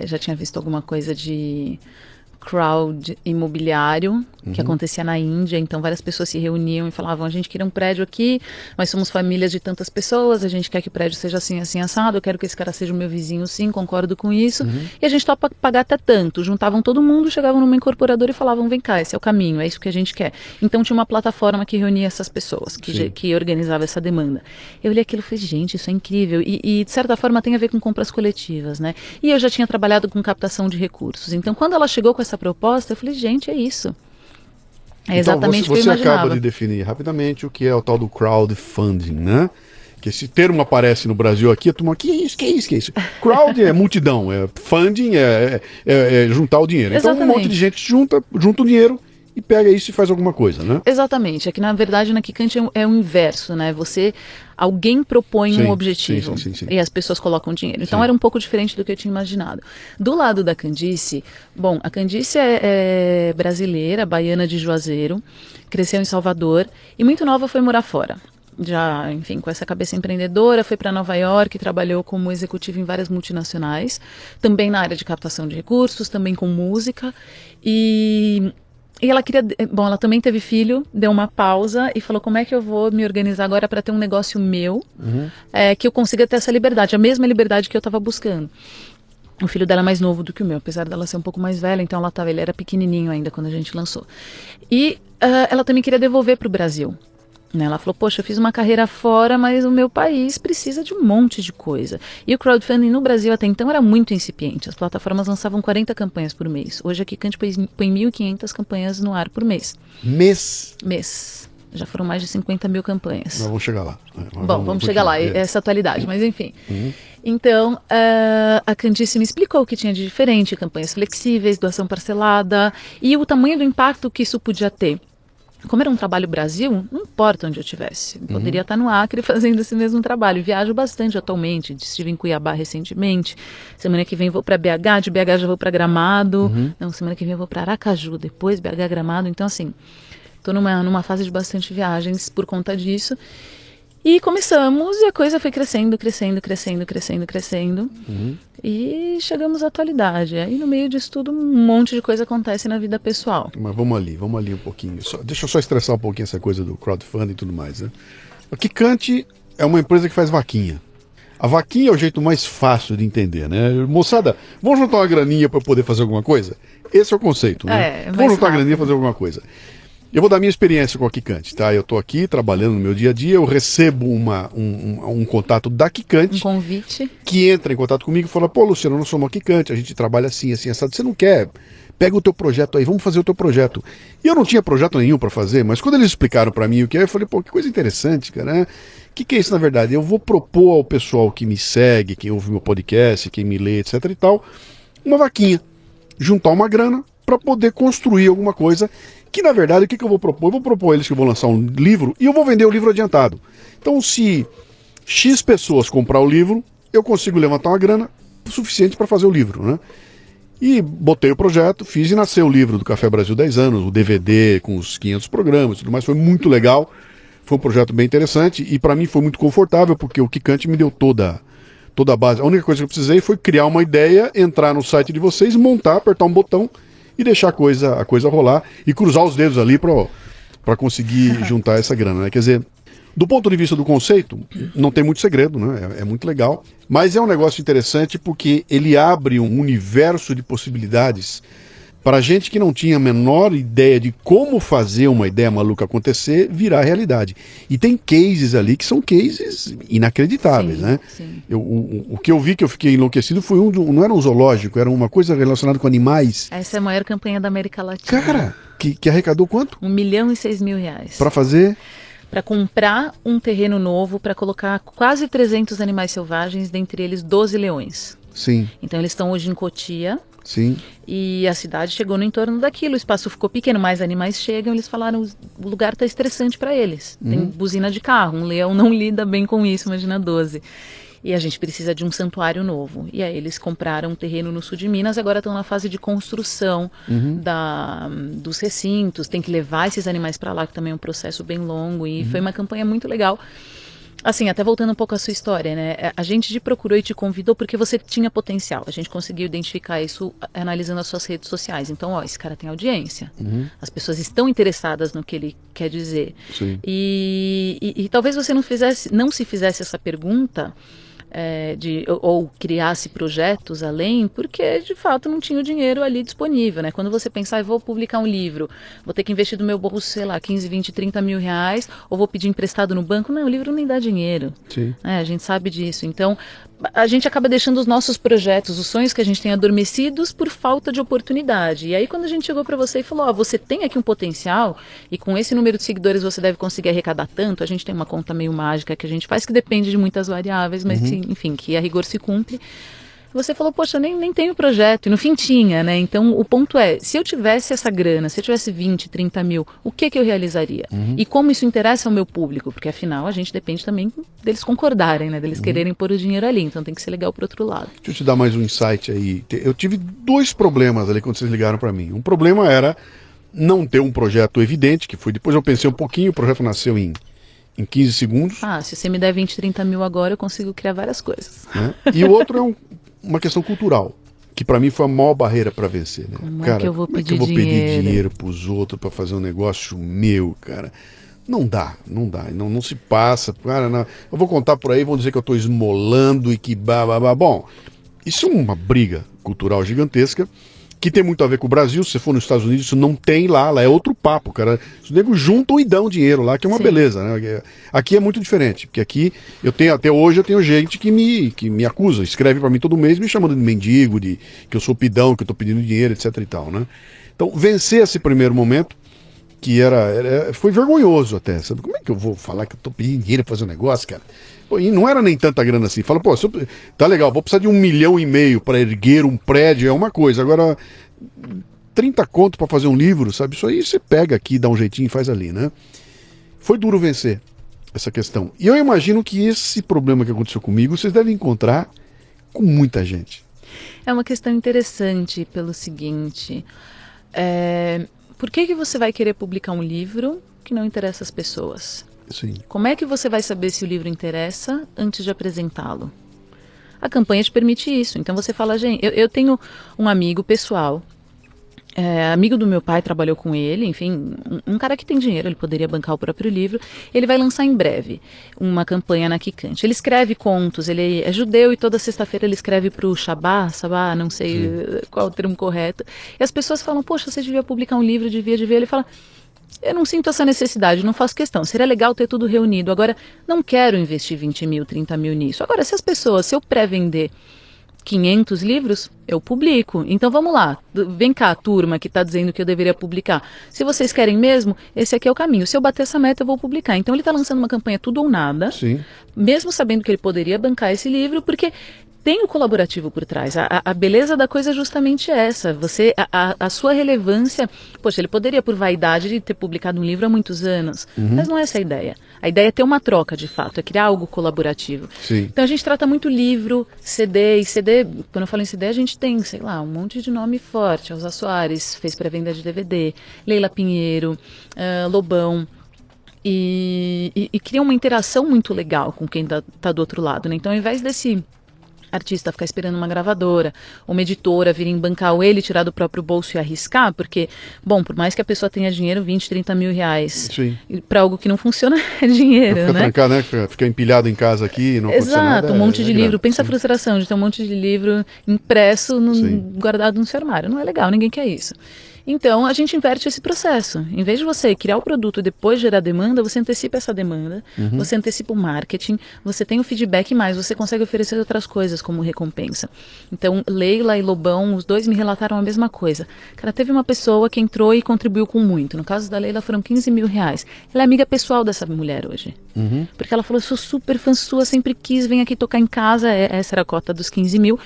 já tinha visto alguma coisa de crowd imobiliário que acontecia na Índia, então várias pessoas se reuniam e falavam, a gente quer um prédio aqui, nós somos famílias de tantas pessoas, a gente quer que o prédio seja assim, assim, assado, eu quero que esse cara seja o meu vizinho, sim, concordo com isso, e a gente topa pagar até tanto. Juntavam todo mundo, chegavam numa incorporadora e falavam, vem cá, esse é o caminho, é isso que a gente quer. Então tinha uma plataforma que reunia essas pessoas, que organizava essa demanda. Eu olhei aquilo e falei, gente, isso é incrível, e de certa forma tem a ver com compras coletivas, né? E eu já tinha trabalhado com captação de recursos, então quando ela chegou com essa proposta, eu falei, gente, é isso. É exatamente então, o que eu você imaginava. acaba de definir rapidamente o que é o tal do crowdfunding, né? Que esse termo aparece no Brasil aqui, a turma, que é isso, que é isso, que é isso? Crowd é multidão, funding é juntar o dinheiro. Então um monte de gente junta o dinheiro e pega isso e faz alguma coisa, né? Exatamente, é que na verdade na Quicante é o inverso, né? Alguém propõe um objetivo sim. e as pessoas colocam dinheiro. Então era um pouco diferente do que eu tinha imaginado. Do lado da Candice, bom, a Candice é brasileira, baiana de Juazeiro, cresceu em Salvador e muito nova foi morar fora. Já, enfim, com essa cabeça empreendedora, foi para Nova York, trabalhou como executiva em várias multinacionais, também na área de captação de recursos, também com música e ela queria, bom, ela também teve filho, deu uma pausa e falou, como é que eu vou me organizar agora para ter um negócio meu, que eu consiga ter essa liberdade, a mesma liberdade que eu estava buscando. O filho dela é mais novo do que o meu, apesar dela ser um pouco mais velha, então ele era pequenininho ainda quando a gente lançou. E ela também queria devolver para o Brasil. Ela falou, poxa, eu fiz uma carreira fora, mas o meu país precisa de um monte de coisa. E o crowdfunding no Brasil até então era muito incipiente. As plataformas lançavam 40 campanhas por mês. Hoje a Quicante põe 1.500 campanhas no ar por mês. Mês? Mês. Já foram mais de 50 mil campanhas. Nós vamos chegar lá. Bom, vamos chegar lá, essa atualidade, mas enfim. Então, a Candice me explicou o que tinha de diferente, campanhas flexíveis, doação parcelada e o tamanho do impacto que isso podia ter. Como era um trabalho Brasil, não importa onde eu estivesse. Poderia estar no Acre fazendo esse mesmo trabalho. Viajo bastante atualmente. Estive em Cuiabá recentemente. Semana que vem vou para BH. De BH já vou para Gramado. Não, semana que vem vou para Aracaju. Depois BH, Gramado. Então, assim, estou numa fase de bastante viagens por conta disso. E começamos e a coisa foi crescendo. E chegamos à atualidade. Aí no meio disso tudo um monte de coisa acontece na vida pessoal. Mas vamos ali um pouquinho. Deixa eu só estressar um pouquinho essa coisa do crowdfunding e tudo mais, né? A Quicante é uma empresa que faz vaquinha. A vaquinha é o jeito mais fácil de entender, né? Moçada, vamos juntar uma graninha para poder fazer alguma coisa? Esse é o conceito, né? Vamos juntar uma graninha para fazer alguma coisa. Eu vou dar minha experiência com a Quicante, tá? Eu estou aqui trabalhando no meu dia a dia, eu recebo um contato da Quicante. Um convite. Que entra em contato comigo e fala, pô, Luciano, nós somos a Quicante, a gente trabalha assim, assado. Você não quer? Pega o teu projeto aí, vamos fazer o teu projeto. E eu não tinha projeto nenhum para fazer, mas quando eles explicaram para mim o que é, eu falei, pô, que coisa interessante, cara, né? O que é isso na verdade? Eu vou propor ao pessoal que me segue, quem ouve meu podcast, quem me lê, etc e tal, uma vaquinha. Juntar uma grana para poder construir alguma coisa que, na verdade, o que eu vou propor? Eu vou propor a eles que eu vou lançar um livro e eu vou vender o livro adiantado. Então, se X pessoas comprar o livro, eu consigo levantar uma grana suficiente para fazer o livro, né? E botei o projeto, fiz e nasceu o livro do Café Brasil 10 anos, o DVD com os 500 programas e tudo mais. Foi muito legal, foi um projeto bem interessante e para mim foi muito confortável porque o Quicante me deu toda a base. A única coisa que eu precisei foi criar uma ideia, entrar no site de vocês, montar, apertar um botão e deixar a coisa rolar e cruzar os dedos ali para conseguir juntar essa grana, né? Quer dizer, do ponto de vista do conceito, não tem muito segredo, né? É muito legal, mas é um negócio interessante porque ele abre um universo de possibilidades para gente que não tinha a menor ideia de como fazer uma ideia maluca acontecer, virar realidade. E tem cases ali que são cases inacreditáveis, sim, né? Sim. O que eu vi que eu fiquei enlouquecido foi não era um zoológico, era uma coisa relacionada com animais. Essa é a maior campanha da América Latina. Cara, que arrecadou quanto? 1.006.000 reais. Para fazer? para comprar um terreno novo para colocar quase 300 animais selvagens, dentre eles 12 leões. Sim. Então eles estão hoje em Cotia. Sim. E a cidade chegou no entorno daquilo, o espaço ficou pequeno, mais animais chegam, eles falaram, o lugar está estressante para eles. Tem buzina de carro, um leão não lida bem com isso, imagina 12. E a gente precisa de um santuário novo. E aí eles compraram um terreno no sul de Minas, agora estão na fase de construção dos recintos, tem que levar esses animais para lá, que também é um processo bem longo, e foi uma campanha muito legal. Assim, até voltando um pouco à sua história, né? A gente te procurou e te convidou porque você tinha potencial. A gente conseguiu identificar isso analisando as suas redes sociais. Então, ó, esse cara tem audiência. As pessoas estão interessadas no que ele quer dizer. Sim. E talvez você não se fizesse essa pergunta, ou criasse projetos além, porque de fato não tinha o dinheiro ali disponível, né? Quando você pensar, vou publicar um livro, vou ter que investir do meu bolso, sei lá, 15, 20, 30 mil reais, ou vou pedir emprestado no banco, não, o livro nem dá dinheiro. Sim. A gente sabe disso. Então, a gente acaba deixando os nossos projetos, os sonhos que a gente tem adormecidos por falta de oportunidade. E aí quando a gente chegou para você e falou, ó, você tem aqui um potencial e com esse número de seguidores você deve conseguir arrecadar tanto, a gente tem uma conta meio mágica que a gente faz que depende de muitas variáveis, mas enfim, que a rigor se cumpre. Você falou, poxa, nem tenho projeto, e no fim tinha, né? Então o ponto é, se eu tivesse essa grana, se eu tivesse 20, 30 mil, o que eu realizaria? E como isso interessa ao meu público? Porque afinal a gente depende também deles concordarem, né? Deles quererem pôr o dinheiro ali, então tem que ser legal pro outro lado. Deixa eu te dar mais um insight aí. Eu tive 2 problemas ali quando vocês ligaram para mim. Um problema era não ter um projeto evidente, que foi depois eu pensei um pouquinho, o projeto nasceu em 15 segundos. Ah, se você me der 20, 30 mil agora, eu consigo criar várias coisas. Né? E o outro é uma questão cultural, que para mim foi a maior barreira para vencer. Né? Como cara, é que eu vou como é que pedir eu vou pedir dinheiro? dinheiro pros outros para fazer um negócio meu, cara? Não dá, não se passa. Cara, eu vou contar por aí, vão dizer que eu estou esmolando e que babá. Bom, isso é uma briga cultural gigantesca, que tem muito a ver com o Brasil. Se você for nos Estados Unidos, isso não tem lá é outro papo, cara. Os negros juntam e dão dinheiro lá, que é uma beleza, né? Aqui é muito diferente, porque aqui até hoje eu tenho gente que me acusa, escreve para mim todo mês me chamando de mendigo, de que eu sou pidão, que eu tô pedindo dinheiro, etc e tal, né? Então, vencer esse primeiro momento, que foi vergonhoso até, sabe? Como é que eu vou falar que eu tô pedindo dinheiro pra fazer um negócio, cara? Pô, e não era nem tanta grana assim. Fala, pô, tá legal, vou precisar de 1,5 milhão para erguer um prédio, é uma coisa. Agora, 30 conto para fazer um livro, sabe? Isso aí você pega aqui, dá um jeitinho e faz ali, né? Foi duro vencer essa questão. E eu imagino que esse problema que aconteceu comigo, vocês devem encontrar com muita gente. É uma questão interessante pelo seguinte, por que você vai querer publicar um livro que não interessa às pessoas? Sim. Como é que você vai saber se o livro interessa antes de apresentá-lo? A campanha te permite isso. Então você fala, gente, eu tenho um amigo pessoal, amigo do meu pai, trabalhou com ele, enfim, um cara que tem dinheiro, ele poderia bancar o próprio livro. Ele vai lançar em breve uma campanha na Kikante. Ele escreve contos, ele é judeu e toda sexta-feira ele escreve para o Sabá, não sei qual o termo correto. E as pessoas falam, poxa, você devia publicar um livro, devia. Ele fala, eu não sinto essa necessidade, não faço questão. Seria legal ter tudo reunido. Agora, não quero investir 20 mil, 30 mil nisso. Agora, se eu pré-vender 500 livros, eu publico. Então vamos lá, vem cá, turma que está dizendo que eu deveria publicar. Se vocês querem mesmo, esse aqui é o caminho. Se eu bater essa meta, eu vou publicar. Então ele está lançando uma campanha tudo ou nada, Sim. mesmo sabendo que ele poderia bancar esse livro, porque tem o colaborativo por trás. A beleza da coisa é justamente essa. A sua relevância... Poxa, ele poderia, por vaidade, de ter publicado um livro há muitos anos. Mas não é essa a ideia. A ideia é ter uma troca, de fato. É criar algo colaborativo. Sim. Então a gente trata muito livro, CD. E CD, quando eu falo em CD, a gente tem, sei lá, um monte de nome forte. Elza Soares fez pré-venda de DVD. Leila Pinheiro, Lobão. E cria uma interação muito legal com quem tá do outro lado, né? Então, ao invés desse artista ficar esperando uma gravadora, uma editora vir bancar ou ele tirar do próprio bolso e arriscar, porque, bom, por mais que a pessoa tenha dinheiro, 20, 30 mil reais, para algo que não funciona é dinheiro, fica né? Trancado, né? Fica empilhado em casa aqui e não acontece nada. Exato, um monte de livro. grave. Pensa a Sim. frustração de ter um monte de livro impresso, Sim. guardado no seu armário. Não é legal, ninguém quer isso. Então, a gente inverte esse processo. Em vez de você criar o produto e depois gerar demanda, você antecipa essa demanda, você antecipa o marketing, você tem o feedback mais, você consegue oferecer outras coisas como recompensa. Então, Leila e Lobão, os dois me relataram a mesma coisa. Cara, teve uma pessoa que entrou e contribuiu com muito. No caso da Leila, foram 15 mil reais. Ela é amiga pessoal dessa mulher hoje. Porque ela falou, eu sou super fã sua, sempre quis, vem aqui tocar em casa. Essa era a cota dos 15 mil.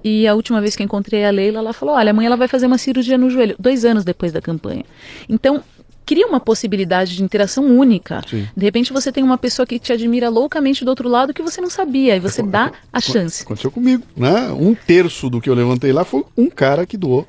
E a última vez que encontrei a Leila, ela falou, olha, amanhã ela vai fazer uma cirurgia no joelho. 2 anos depois da campanha. Então, cria uma possibilidade de interação única. Sim. De repente você tem uma pessoa que te admira loucamente do outro lado que você não sabia, e você dá a chance. Aconteceu comigo, né? 1/3 do que eu levantei lá foi um cara que doou.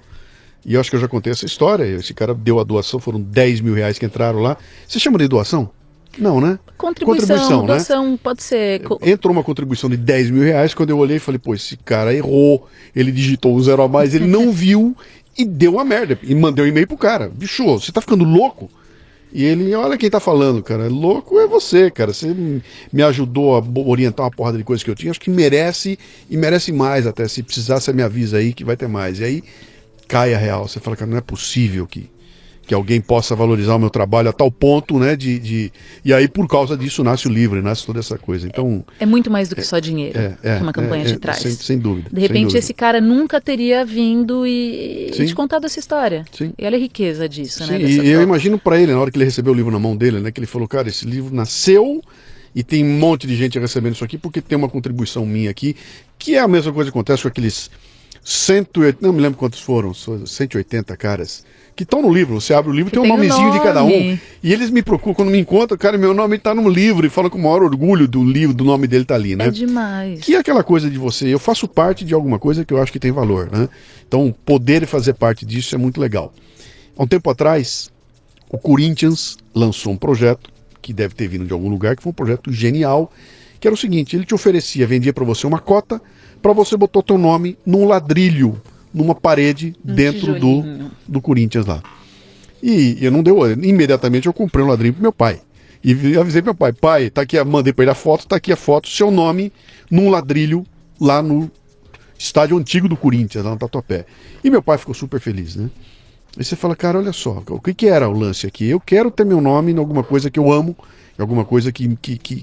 E eu acho que eu já contei essa história. Esse cara deu a doação, foram 10 mil reais que entraram lá. Você chama de doação? Não, né? Contribuição, né? doação pode ser... Entrou uma contribuição de 10 mil reais, quando eu olhei e falei, pô, esse cara errou, ele digitou um 0 a mais, ele não viu e deu uma merda. E mandei um e-mail pro cara, bicho, você tá ficando louco? E ele, olha quem tá falando, cara, louco é você, cara, você me ajudou a orientar uma porrada de coisas que eu tinha, acho que merece, e merece mais até, se precisar você me avisa aí que vai ter mais. E aí cai a real, você fala, cara, não é possível que alguém possa valorizar o meu trabalho a tal ponto, né, e aí por causa disso nasce o livro, nasce toda essa coisa. Então é muito mais do que só dinheiro que uma campanha te traz. Sem dúvida. De repente esse cara nunca teria vindo e te contado essa história. Sim. E olha a riqueza disso, Sim, né? E eu imagino para ele, na hora que ele recebeu o livro na mão dele, né, que ele falou, cara, esse livro nasceu e tem um monte de gente recebendo isso aqui porque tem uma contribuição minha aqui, que é a mesma coisa que acontece com aqueles 180, não me lembro quantos foram, 180 caras que estão no livro. Você abre o livro, tem um nomezinho de cada um. E eles me procuram, quando me encontram, cara, meu nome está no livro, e fala com o maior orgulho do livro, do nome dele tá ali, né? É demais. Que é aquela coisa de você, eu faço parte de alguma coisa que eu acho que tem valor, né? Então, poder fazer parte disso é muito legal. Há um tempo atrás, o Corinthians lançou um projeto, que deve ter vindo de algum lugar, que foi um projeto genial, que era o seguinte, ele te oferecia, vendia para você uma cota, para você botar o teu nome num ladrilho, numa parede dentro do Corinthians lá. E eu não deu, imediatamente eu comprei um ladrilho pro meu pai. E avisei pro meu pai, tá aqui, mandei para ele a foto, tá aqui a foto, seu nome num ladrilho lá no estádio antigo do Corinthians, lá no Tatuapé. E meu pai ficou super feliz, né? Aí você fala, cara, olha só, o que era o lance aqui? Eu quero ter meu nome em alguma coisa que eu amo, em alguma coisa que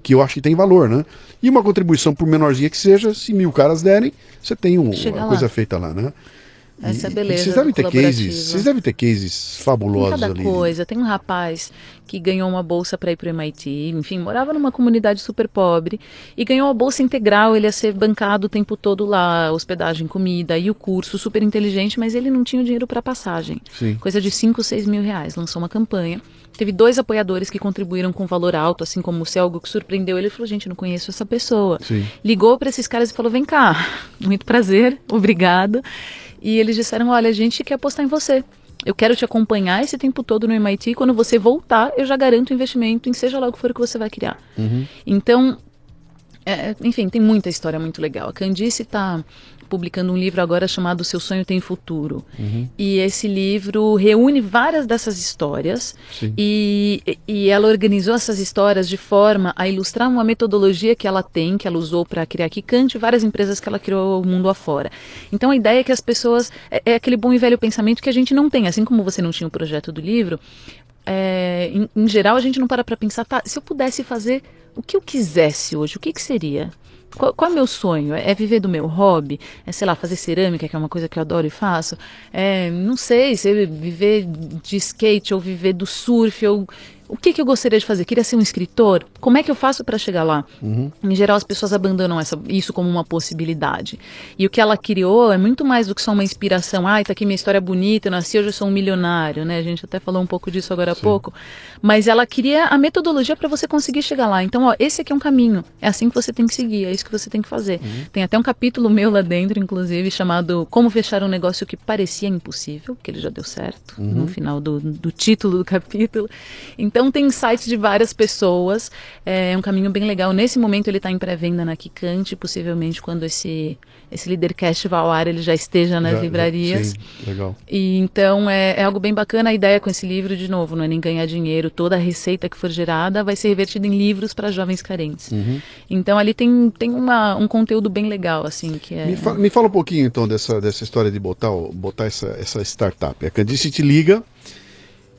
eu acho que tem valor, né? E uma contribuição, por menorzinha que seja, se 1000 caras derem, você tem uma coisa feita lá, né? Essa é a beleza. Vocês devem ter cases fabulosos tem ali. Cada coisa. Tem um rapaz que ganhou uma bolsa para ir para o MIT, enfim, morava numa comunidade super pobre e ganhou uma bolsa integral. Ele ia ser bancado o tempo todo lá, hospedagem, comida e o curso, super inteligente, mas ele não tinha o dinheiro para passagem. Sim. Coisa de 5, 6 mil reais. Lançou uma campanha. Teve 2 apoiadores que contribuíram com valor alto, assim como o seu, algo que surpreendeu ele. Ele falou, gente, não conheço essa pessoa. Sim. Ligou para esses caras e falou, vem cá, muito prazer, obrigado. E eles disseram, olha, a gente quer apostar em você. Eu quero te acompanhar esse tempo todo no MIT. Quando você voltar, eu já garanto o investimento em seja lá o que for que você vai criar. Então, enfim, tem muita história muito legal. A Candice está publicando um livro agora chamado Seu Sonho Tem Futuro. E esse livro reúne várias dessas histórias e ela organizou essas histórias de forma a ilustrar uma metodologia que ela usou para criar Kikante, várias empresas que ela criou o mundo afora. Então a ideia é que as pessoas, é aquele bom e velho pensamento que a gente não tem, assim como você não tinha o projeto do livro, em geral a gente não para pensar, tá, se eu pudesse fazer o que eu quisesse hoje, o que seria? Qual é o meu sonho? É viver do meu hobby? É, sei lá, fazer cerâmica, que é uma coisa que eu adoro e faço? Não sei, se viver de skate ou viver do surf, o que eu gostaria de fazer? Queria ser um escritor? Como é que eu faço para chegar lá? Em geral, as pessoas abandonam isso como uma possibilidade. E o que ela criou é muito mais do que só uma inspiração. Tá aqui minha história bonita, eu nasci, hoje eu sou um milionário, né? A gente até falou um pouco disso agora há pouco. Mas ela cria a metodologia para você conseguir chegar lá. Então, esse aqui é um caminho. É assim que você tem que seguir, é isso que você tem que fazer. Tem até um capítulo meu lá dentro, inclusive, chamado Como Fechar um Negócio que Parecia Impossível, que ele já deu certo, no final do título do capítulo. Então, Então tem insights de várias pessoas, é um caminho bem legal. Nesse momento ele está em pré-venda na Kikante, possivelmente quando esse Leadercast vá ao ar ele já esteja nas livrarias. Sim, legal. E então é algo bem bacana. A ideia com esse livro, de novo, não é nem ganhar dinheiro. Toda a receita que for gerada vai ser revertida em livros para jovens carentes. Então ali tem um conteúdo bem legal, assim, que é... Me fala um pouquinho, então, dessa história de botar essa startup. A Candice te liga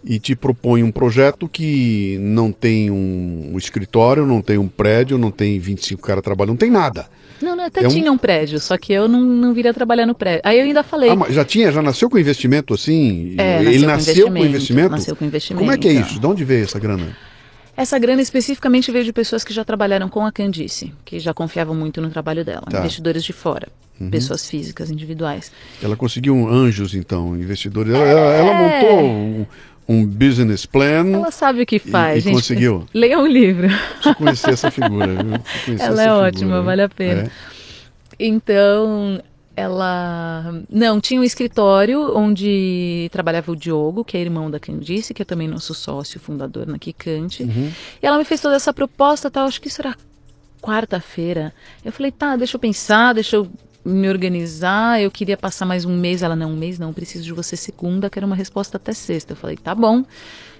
e te propõe um projeto que não tem um escritório, não tem um prédio, não tem 25 caras trabalhando, não tem nada. Não, até tinha um prédio, só que eu não viria trabalhar no prédio. Aí eu ainda falei... Mas já nasceu com investimento, assim? Ele nasceu com investimento? Nasceu com investimento. Como é que é isso? De onde veio essa grana? Essa grana especificamente veio de pessoas que já trabalharam com a Candice, que já confiavam muito no trabalho dela. Tá. Investidores de fora, pessoas físicas, individuais. Ela conseguiu anjos, então, investidores. Ela montou um business plan. Ela sabe o que faz, gente. Conseguiu. Leia um livro. Preciso conhecer essa figura. Ela é ótima, vale a pena. Então, ela... Não, tinha um escritório onde trabalhava o Diogo, que é irmão da Candice, que é também nosso sócio fundador na Kikante. E ela me fez toda essa proposta, tal, acho que isso era quarta-feira. Eu falei, tá, deixa eu pensar, deixa eu me organizar, eu queria passar mais um mês. Ela, não, um mês não, preciso de você segunda, quero uma resposta até sexta. Eu falei, tá bom,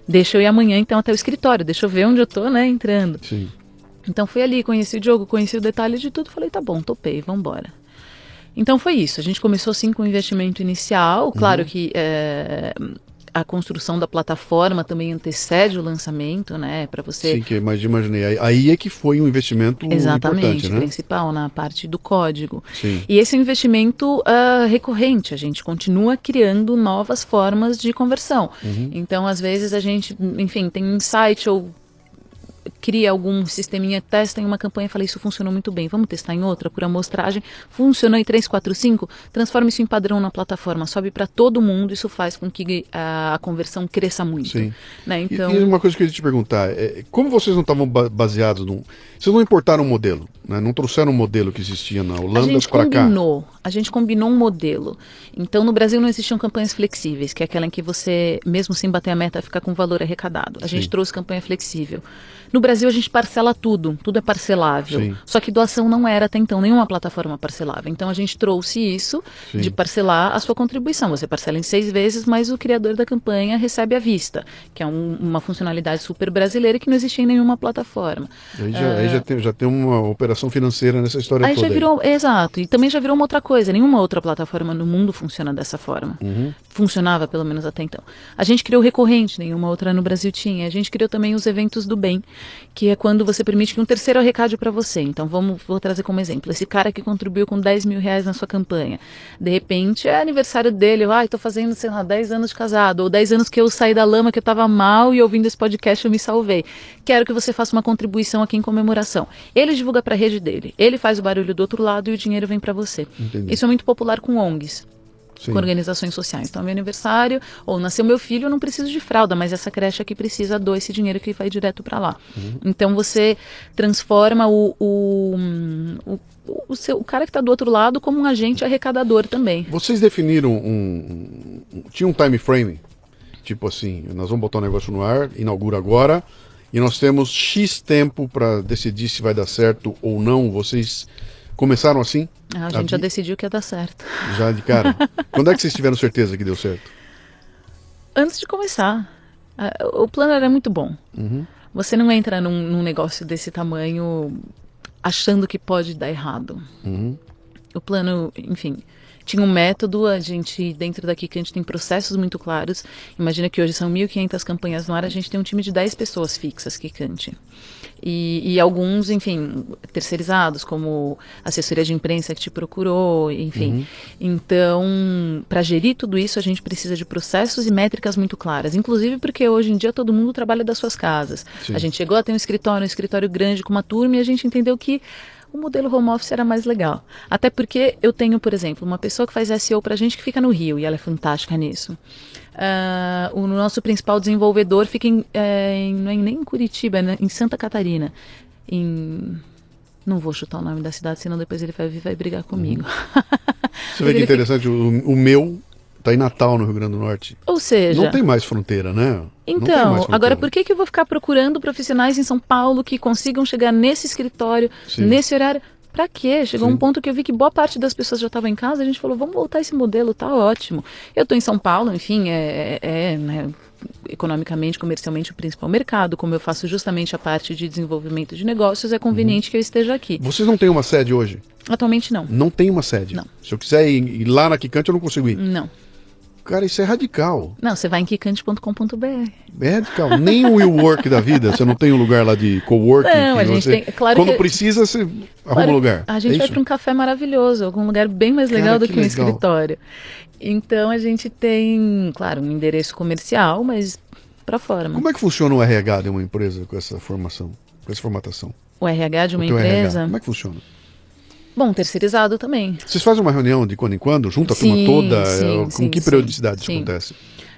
deixa eu ir amanhã então até o escritório, deixa eu ver onde eu tô, né, entrando. Sim. Então fui ali, conheci o Diogo, conheci o detalhe de tudo, falei, tá bom, topei, vambora. Então foi isso, a gente começou sim com o investimento inicial, claro que a construção da plataforma também antecede o lançamento, né, para você... Sim, que imaginei, aí é que foi um investimento importante, né? Principal, na parte do código. Sim. E esse é um investimento recorrente, a gente continua criando novas formas de conversão. Então, às vezes a gente, enfim, tem um insight ou cria algum sisteminha, testa em uma campanha e fala, isso funcionou muito bem, vamos testar em outra, por amostragem, funcionou em 3, 4, 5, transforma isso em padrão na plataforma, sobe para todo mundo, isso faz com que a conversão cresça muito. Sim. Né? Então... E uma coisa que eu ia te perguntar, como vocês não estavam baseados vocês não importaram um modelo, né? Não trouxeram um modelo que existia na Holanda para cá? A gente combinou um modelo. Então, no Brasil não existiam campanhas flexíveis, que é aquela em que você, mesmo sem bater a meta, fica com valor arrecadado. A gente trouxe campanha flexível. No Brasil, a gente parcela tudo é parcelável. Sim. Só que doação não era até então nenhuma plataforma parcelável. Então, a gente trouxe isso de parcelar a sua contribuição. Você parcela em 6 vezes, mas o criador da campanha recebe à vista, que é uma funcionalidade super brasileira que não existia em nenhuma plataforma. Aí já tem uma operação financeira nessa história toda. Já virou, exato. E também já virou uma outra coisa. Nenhuma outra plataforma no mundo funciona dessa forma. Funcionava, pelo menos até então. A gente criou o recorrente, nenhuma outra no Brasil tinha. A gente criou também os eventos do bem, que é quando você permite que um terceiro arrecade para você. Então, vou trazer como exemplo. Esse cara que contribuiu com 10 mil reais na sua campanha. De repente, é aniversário dele. Tô fazendo, sei lá, 10 anos de casado. Ou 10 anos que eu saí da lama, que eu estava mal e ouvindo esse podcast eu me salvei. Quero que você faça uma contribuição aqui em comemoração. Ele divulga para a rede dele. Ele faz o barulho do outro lado e o dinheiro vem para você. Entendi. Isso é muito popular com ONGs. Sim. Com organizações sociais. Então, meu aniversário, ou nasceu meu filho, eu não preciso de fralda, mas essa creche aqui precisa doar esse dinheiro que vai direto para lá. Então, você transforma o cara que está do outro lado como um agente arrecadador também. Vocês definiram tinha um time frame? Tipo assim, nós vamos botar um negócio no ar, inaugura agora, e nós temos X tempo para decidir se vai dar certo ou não. Vocês começaram assim? A gente já decidiu que ia dar certo. Já de cara? Quando é que vocês tiveram certeza que deu certo? Antes de começar. O plano era muito bom. Você não entra num negócio desse tamanho achando que pode dar errado. O plano, enfim, tinha um método, a gente, dentro da Kikante, tem processos muito claros. Imagina que hoje são 1.500 campanhas no ar, a gente tem um time de 10 pessoas fixas Kikante. E alguns, enfim, terceirizados, como assessoria de imprensa que te procurou, enfim. Então, para gerir tudo isso, a gente precisa de processos e métricas muito claras. Inclusive porque hoje em dia todo mundo trabalha das suas casas. Sim. A gente chegou a ter um escritório grande com uma turma e a gente entendeu que o modelo home office era mais legal. Até porque eu tenho, por exemplo, uma pessoa que faz SEO pra gente que fica no Rio, e ela é fantástica nisso. O nosso principal desenvolvedor fica não é nem em Curitiba, é em Santa Catarina. Não vou chutar o nome da cidade, senão depois ele vai brigar comigo. Você vê que interessante, o meu tá em Natal, no Rio Grande do Norte. Ou seja... Não tem mais fronteira, né? Então, agora por que eu vou ficar procurando profissionais em São Paulo que consigam chegar nesse escritório, nesse horário? Pra quê? Chegou um ponto que eu vi que boa parte das pessoas já estava em casa, a gente falou, vamos voltar esse modelo, tá ótimo. Eu estou em São Paulo, enfim, né, economicamente, comercialmente o principal mercado, como eu faço justamente a parte de desenvolvimento de negócios, é conveniente que eu esteja aqui. Vocês não têm uma sede hoje? Atualmente não. Não tem uma sede? Não. Se eu quiser ir lá na Quicante, eu não consigo ir? Não. Cara, isso é radical. Não, você vai em quicante.com.br. É radical. Nem o WeWork da vida, você não tem um lugar lá de coworking? Não, a gente tem... Claro quando que... precisa, você arruma um lugar. A gente vai para um café maravilhoso, algum lugar bem mais legal do que um escritório. Então a gente tem, claro, um endereço comercial, mas para fora. Como é que funciona o RH de uma empresa com essa formação, com essa formatação? O RH de uma empresa? Como é que funciona? Bom, terceirizado também. Vocês fazem uma reunião de quando em quando? Junta a turma toda? Com que periodicidade isso acontece?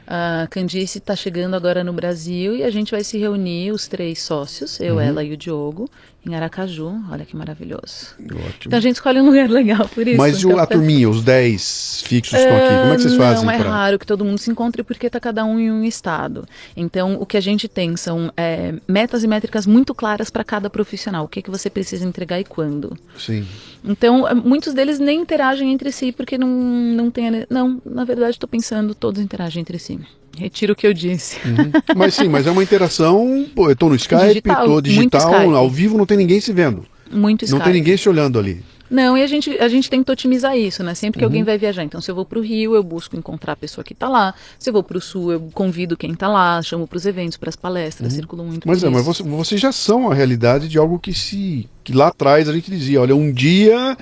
A Candice está chegando agora no Brasil e a gente vai se reunir, os 3 sócios, eu, ela e o Diogo, em Aracaju. Olha que maravilhoso. Ótimo. Então a gente escolhe um lugar legal por isso. Mas a turminha, os 10 fixos que estão aqui, como é que vocês fazem? Não, é raro que todo mundo se encontre porque está cada um em um estado. Então o que a gente tem são metas e métricas muito claras para cada profissional. O que você precisa entregar e quando. Sim. Então muitos deles nem interagem entre si porque não tem... Não, na verdade estou pensando, todos interagem entre si. Retiro o que eu disse. Mas é uma interação, pô, eu tô no Skype, tô digital, ao vivo não tem ninguém se vendo. Muito Skype. Não tem ninguém se olhando ali. Não, e a gente tenta otimizar isso, né? Sempre que alguém vai viajar. Então, se eu vou para o Rio, eu busco encontrar a pessoa que está lá. Se eu vou para o Sul, eu convido quem está lá, chamo para os eventos, para as palestras, circulo muito por isso. Mas vocês já são a realidade de algo que lá atrás a gente dizia, olha, um dia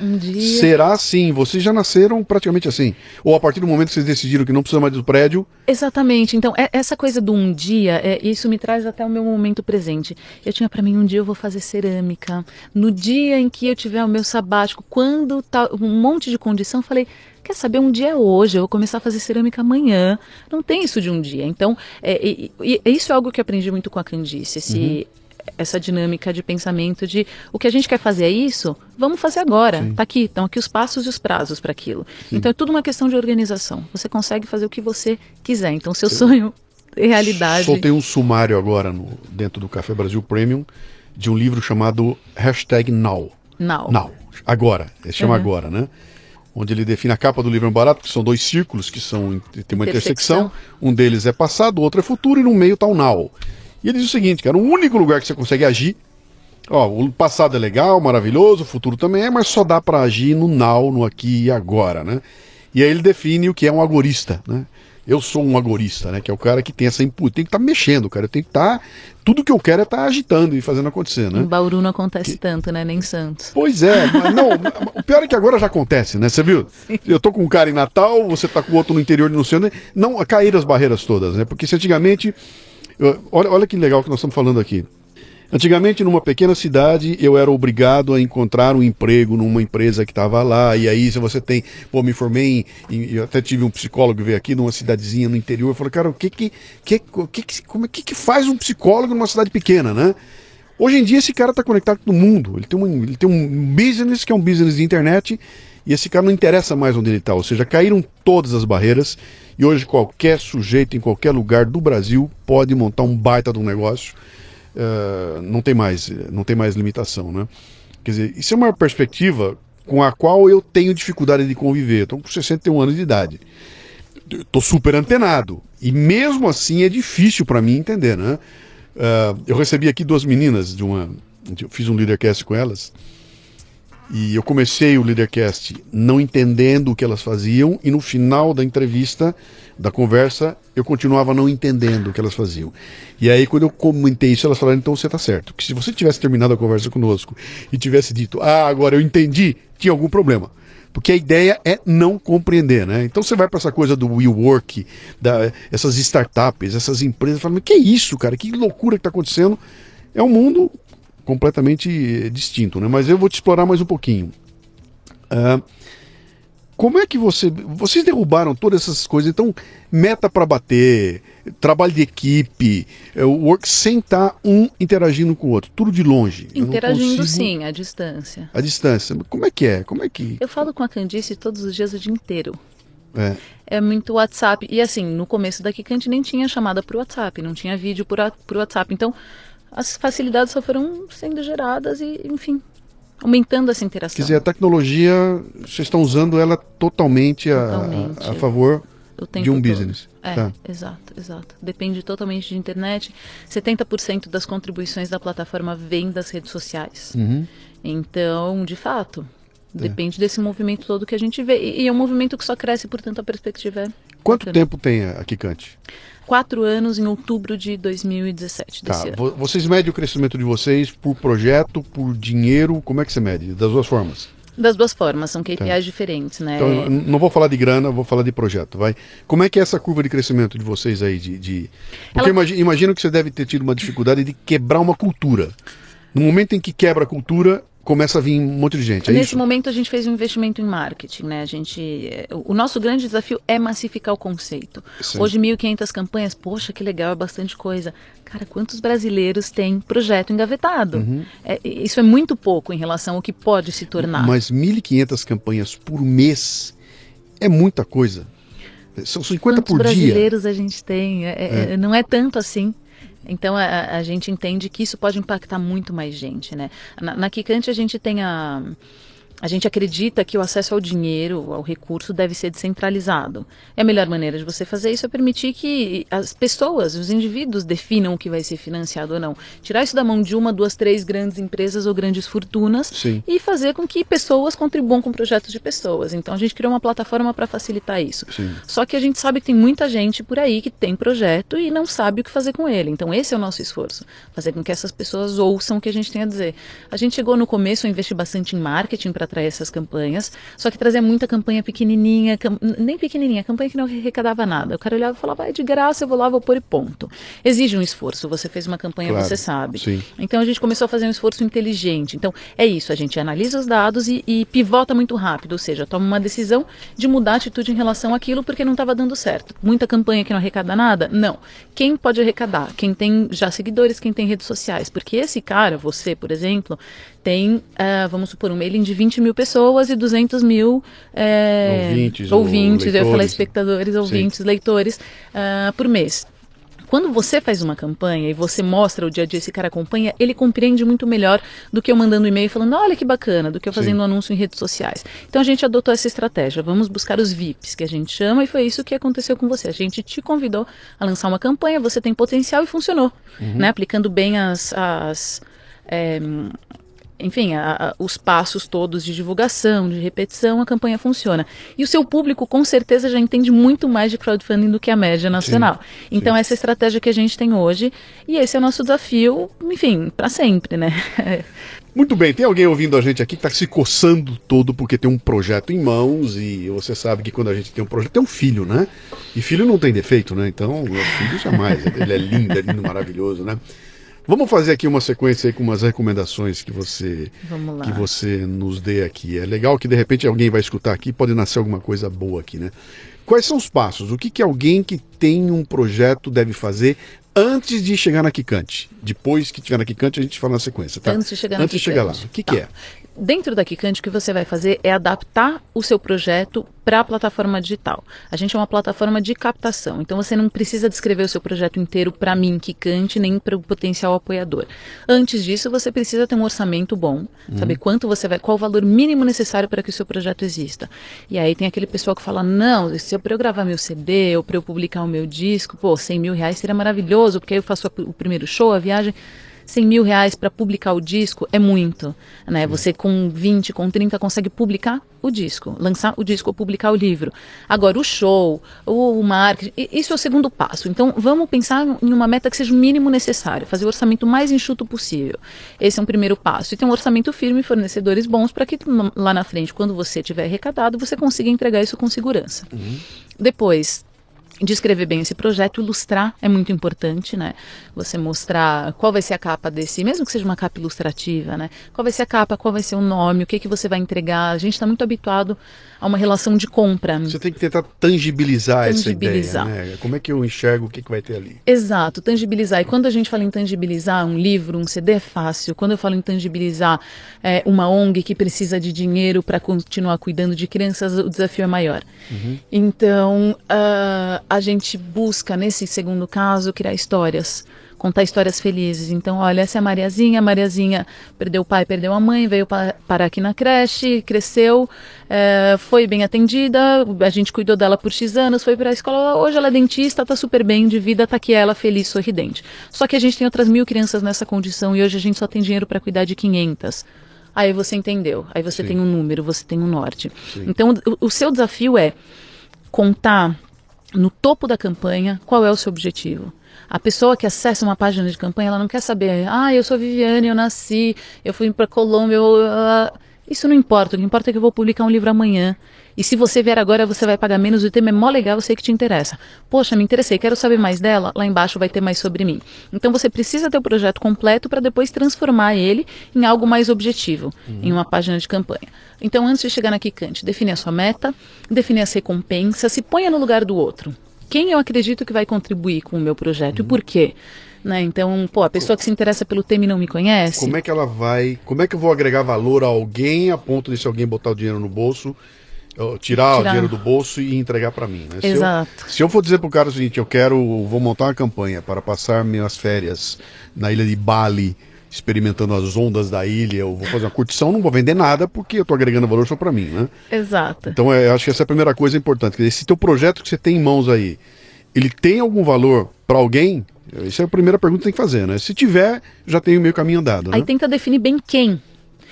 será assim. Vocês já nasceram praticamente assim. Ou a partir do momento que vocês decidiram que não precisa mais do prédio. Exatamente. Então, essa coisa do um dia, isso me traz até o meu momento presente. Eu tinha para mim, um dia eu vou fazer cerâmica. No dia em que eu tiver o meu sabático, quando tá um monte de condição, falei, quer saber, um dia é hoje, eu vou começar a fazer cerâmica amanhã. Não tem isso de um dia. Então, isso é algo que eu aprendi muito com a Candice, essa dinâmica de pensamento de o que a gente quer fazer é isso, vamos fazer agora. Sim. Estão aqui os passos e os prazos para aquilo. Sim. Então é tudo uma questão de organização. Você consegue fazer o que você quiser. Então seu sonho é realidade. Soltei um sumário agora dentro do Café Brasil Premium de um livro chamado #Now. Now. Agora. Ele chama Agora, né? Onde ele define a capa do livro barato, que são 2 círculos que tem uma intersecção. Um deles é passado, o outro é futuro e no meio está o Now. E ele diz o seguinte, cara, o único lugar que você consegue agir, o passado é legal, maravilhoso, o futuro também é, mas só dá para agir no now, no aqui e agora, né? E aí ele define o que é um agorista, né? Eu sou um agorista, né? Que é o cara que tem essa input, tem que estar mexendo, cara, eu tenho que estar, tudo que eu quero é estar agitando e fazendo acontecer, né? Em Bauru não acontece tanto, né? Nem Santos. Pois é, mas não, o pior é que agora já acontece, né? Você viu? Sim. Eu tô com um cara em Natal, você tá com o outro no interior de não sei onde, não, caíram as barreiras todas, né? Porque se antigamente... Olha que legal que nós estamos falando aqui. Antigamente, numa pequena cidade, eu era obrigado a encontrar um emprego numa empresa que estava lá. E aí, se você tem... Pô, me formei eu até tive um psicólogo que veio aqui numa cidadezinha no interior. Eu falei, cara, o que faz um psicólogo numa cidade pequena, né? Hoje em dia, esse cara está conectado com o mundo. Ele tem um business, que é um business de internet, e esse cara não interessa mais onde ele está. Ou seja, caíram todas as barreiras. E hoje qualquer sujeito em qualquer lugar do Brasil pode montar um baita de um negócio. Não tem mais limitação, né? Quer dizer, isso é uma perspectiva com a qual eu tenho dificuldade de conviver. Estou com 61 anos de idade. Estou super antenado. E mesmo assim é difícil para mim entender, né? Eu recebi aqui 2 meninas eu fiz um Leadercast com elas. E eu comecei o Leadercast não entendendo o que elas faziam, e no final da entrevista, da conversa, eu continuava não entendendo o que elas faziam. E aí, quando eu comentei isso, elas falaram, então você está certo. Que se você tivesse terminado a conversa conosco e tivesse dito, agora eu entendi, tinha algum problema. Porque a ideia é não compreender, né? Então você vai para essa coisa do WeWork, essas startups, essas empresas, falando, que é isso, cara? Que loucura que está acontecendo? É um mundo completamente distinto, né? Mas eu vou te explorar mais um pouquinho. Como é que vocês derrubaram todas essas coisas? Então, meta para bater, trabalho de equipe, work sem estar um interagindo com o outro, tudo de longe. Interagindo sim, à distância. À distância. Como é que é? Eu falo com a Candice todos os dias o dia inteiro. É muito WhatsApp. E assim, no começo da Kikante nem tinha chamada por WhatsApp, não tinha vídeo por WhatsApp. Então, as facilidades só foram sendo geradas e, enfim, aumentando essa interação. Quer dizer, a tecnologia, vocês estão usando ela totalmente a favor de um business. Tá. Exato. Depende totalmente de internet. 70% das contribuições da plataforma vem das redes sociais. Então, de fato, depende desse movimento todo que a gente vê. E é um movimento que só cresce, portanto, a perspectiva é... Quanto tempo tem a Kikante? 4 anos em outubro de 2017. Desse ano. Vocês medem o crescimento de vocês por projeto, por dinheiro? Como é que você mede? Das duas formas? Das duas formas, são KPIs diferentes, né? Então, eu não vou falar de grana, vou falar de projeto, vai. Como é que é essa curva de crescimento de vocês aí? Porque imagino que você deve ter tido uma dificuldade de quebrar uma cultura. No momento em que quebra a cultura, começa a vir um monte de gente, Nesse momento a gente fez um investimento em marketing, né? O nosso grande desafio é massificar o conceito. Sim. Hoje 1.500 campanhas, poxa, que legal, é bastante coisa. Cara, quantos brasileiros têm projeto engavetado? Isso é muito pouco em relação ao que pode se tornar. Mas 1.500 campanhas por mês é muita coisa. São 50 por dia. Quantos brasileiros a gente tem? Não é tanto assim. Então a gente entende que isso pode impactar muito mais gente, né? Na Kikante a gente acredita que o acesso ao dinheiro, ao recurso, deve ser descentralizado. E a melhor maneira de você fazer isso é permitir que as pessoas, os indivíduos, definam o que vai ser financiado ou não. Tirar isso da mão de 1, 2, 3 grandes empresas ou grandes fortunas. Sim. E fazer com que pessoas contribuam com projetos de pessoas. Então a gente criou uma plataforma para facilitar isso. Sim. Só que a gente sabe que tem muita gente por aí que tem projeto e não sabe o que fazer com ele. Então esse é o nosso esforço, fazer com que essas pessoas ouçam o que a gente tem a dizer. A gente chegou no começo a investir bastante em marketing para atrair essas campanhas, só que trazia muita campanha pequenininha, nem pequenininha, campanha que não arrecadava nada. O cara olhava e falava, é de graça, eu vou lá, vou pôr e ponto. Exige um esforço, você fez uma campanha, claro, você sabe. Sim. Então a gente começou a fazer um esforço inteligente. Então é isso, a gente analisa os dados e pivota muito rápido, ou seja, toma uma decisão de mudar a atitude em relação àquilo porque não estava dando certo. Muita campanha que não arrecada nada? Não. Quem pode arrecadar? Quem tem já seguidores, quem tem redes sociais. Porque esse cara, você, por exemplo, tem, vamos supor, um mailing de 20 mil pessoas e 200 mil ouvintes, eu ia falar espectadores, ouvintes, sim, leitores, por mês. Quando você faz uma campanha e você mostra o dia a dia, esse cara acompanha, ele compreende muito melhor do que eu mandando um e-mail falando, olha que bacana, do que eu fazendo um anúncio em redes sociais. Então a gente adotou essa estratégia, vamos buscar os VIPs, que a gente chama, e foi isso que aconteceu com você. A gente te convidou a lançar uma campanha, você tem potencial e funcionou, né? Aplicando bem os passos todos de divulgação, de repetição, a campanha funciona. E o seu público, com certeza, já entende muito mais de crowdfunding do que a média nacional. Sim, então, sim, essa é a estratégia que a gente tem hoje, e esse é o nosso desafio, enfim, para sempre, né? Muito bem, tem alguém ouvindo a gente aqui que está se coçando todo porque tem um projeto em mãos, e você sabe que quando a gente tem um projeto, tem um filho, né? E filho não tem defeito, né? Então, o filho jamais, ele é lindo, maravilhoso, né? Vamos fazer aqui uma sequência aí com umas recomendações que você nos dê aqui. É legal que de repente alguém vai escutar aqui, pode nascer alguma coisa boa aqui, né? Quais são os passos? O que alguém que tem um projeto deve fazer antes de chegar na Kikante? Depois que chegar na Kikante, a gente fala na sequência, tá? Antes de chegar na Kikante. Antes de chegar lá. O que é? Dentro da Kikante, o que você vai fazer é adaptar o seu projeto para a plataforma digital. A gente é uma plataforma de captação, então você não precisa descrever o seu projeto inteiro para mim, Kikante, nem para o potencial apoiador. Antes disso, você precisa ter um orçamento bom, saber quanto você vai, qual o valor mínimo necessário para que o seu projeto exista. E aí tem aquele pessoal que fala, não, se para eu gravar meu CD ou para eu publicar o meu disco, pô, 100 mil reais seria maravilhoso, porque aí eu faço o primeiro show, a viagem. 100 mil reais para publicar o disco é muito, né? Você com 20, com 30 consegue publicar o disco, lançar o disco ou publicar o livro. Agora, o show, o marketing, isso é o segundo passo. Então, vamos pensar em uma meta que seja o mínimo necessário, fazer o orçamento mais enxuto possível. Esse é um primeiro passo. E ter um orçamento firme, fornecedores bons, para que lá na frente, quando você tiver arrecadado, você consiga entregar isso com segurança. Depois, descrever bem esse projeto, ilustrar é muito importante, né? Você mostrar qual vai ser a capa desse, mesmo que seja uma capa ilustrativa, né? Qual vai ser a capa, qual vai ser o nome, o que que você vai entregar. A gente está muito habituado a uma relação de compra. Você tem que tentar tangibilizar essa ideia, né? Como é que eu enxergo o que que vai ter ali? Exato, tangibilizar. E quando a gente fala em tangibilizar um livro, um CD é fácil. Quando eu falo em tangibilizar uma ONG que precisa de dinheiro para continuar cuidando de crianças, o desafio é maior. Então, a gente busca, nesse segundo caso, criar histórias, contar histórias felizes. Então, olha, essa é a Mariazinha perdeu o pai, perdeu a mãe, veio parar aqui na creche, cresceu, foi bem atendida, a gente cuidou dela por X anos, foi para a escola, hoje ela é dentista, tá super bem de vida, tá aqui ela feliz, sorridente. Só que a gente tem outras 1.000 crianças nessa condição e hoje a gente só tem dinheiro para cuidar de 500. Aí você entendeu, aí você tem um número, você tem um norte. Então, o seu desafio é contar no topo da campanha qual é o seu objetivo. A pessoa que acessa uma página de campanha, ela não quer saber, eu sou Viviane, eu nasci, eu fui para Colômbia, isso não importa, o que importa é que eu vou publicar um livro amanhã. E se você vier agora, você vai pagar menos, o tema é mó legal, eu sei que te interessa. Poxa, me interessei, quero saber mais dela, lá embaixo vai ter mais sobre mim. Então você precisa ter o projeto completo para depois transformar ele em algo mais objetivo, em uma página de campanha. Então antes de chegar na Quicante, define a sua meta, define as recompensas, se ponha no lugar do outro. Quem eu acredito que vai contribuir com o meu projeto e por quê? Né? Então, a pessoa que se interessa pelo tema e não me conhece... Como é que eu vou agregar valor a alguém a ponto de se alguém botar o dinheiro no bolso, tirar o dinheiro do bolso e entregar para mim, né? Exato. Se eu for dizer pro cara o seguinte, vou montar uma campanha para passar minhas férias na ilha de Bali, experimentando as ondas da ilha, eu vou fazer uma curtição, não vou vender nada porque eu tô agregando valor só para mim, né? Exato. Então, eu acho que essa é a primeira coisa importante. Quer dizer, se teu projeto que você tem em mãos aí, ele tem algum valor para alguém, essa é a primeira pergunta que tem que fazer, né? Se tiver, já tem o meio caminho andado, né? Aí tenta definir bem quem.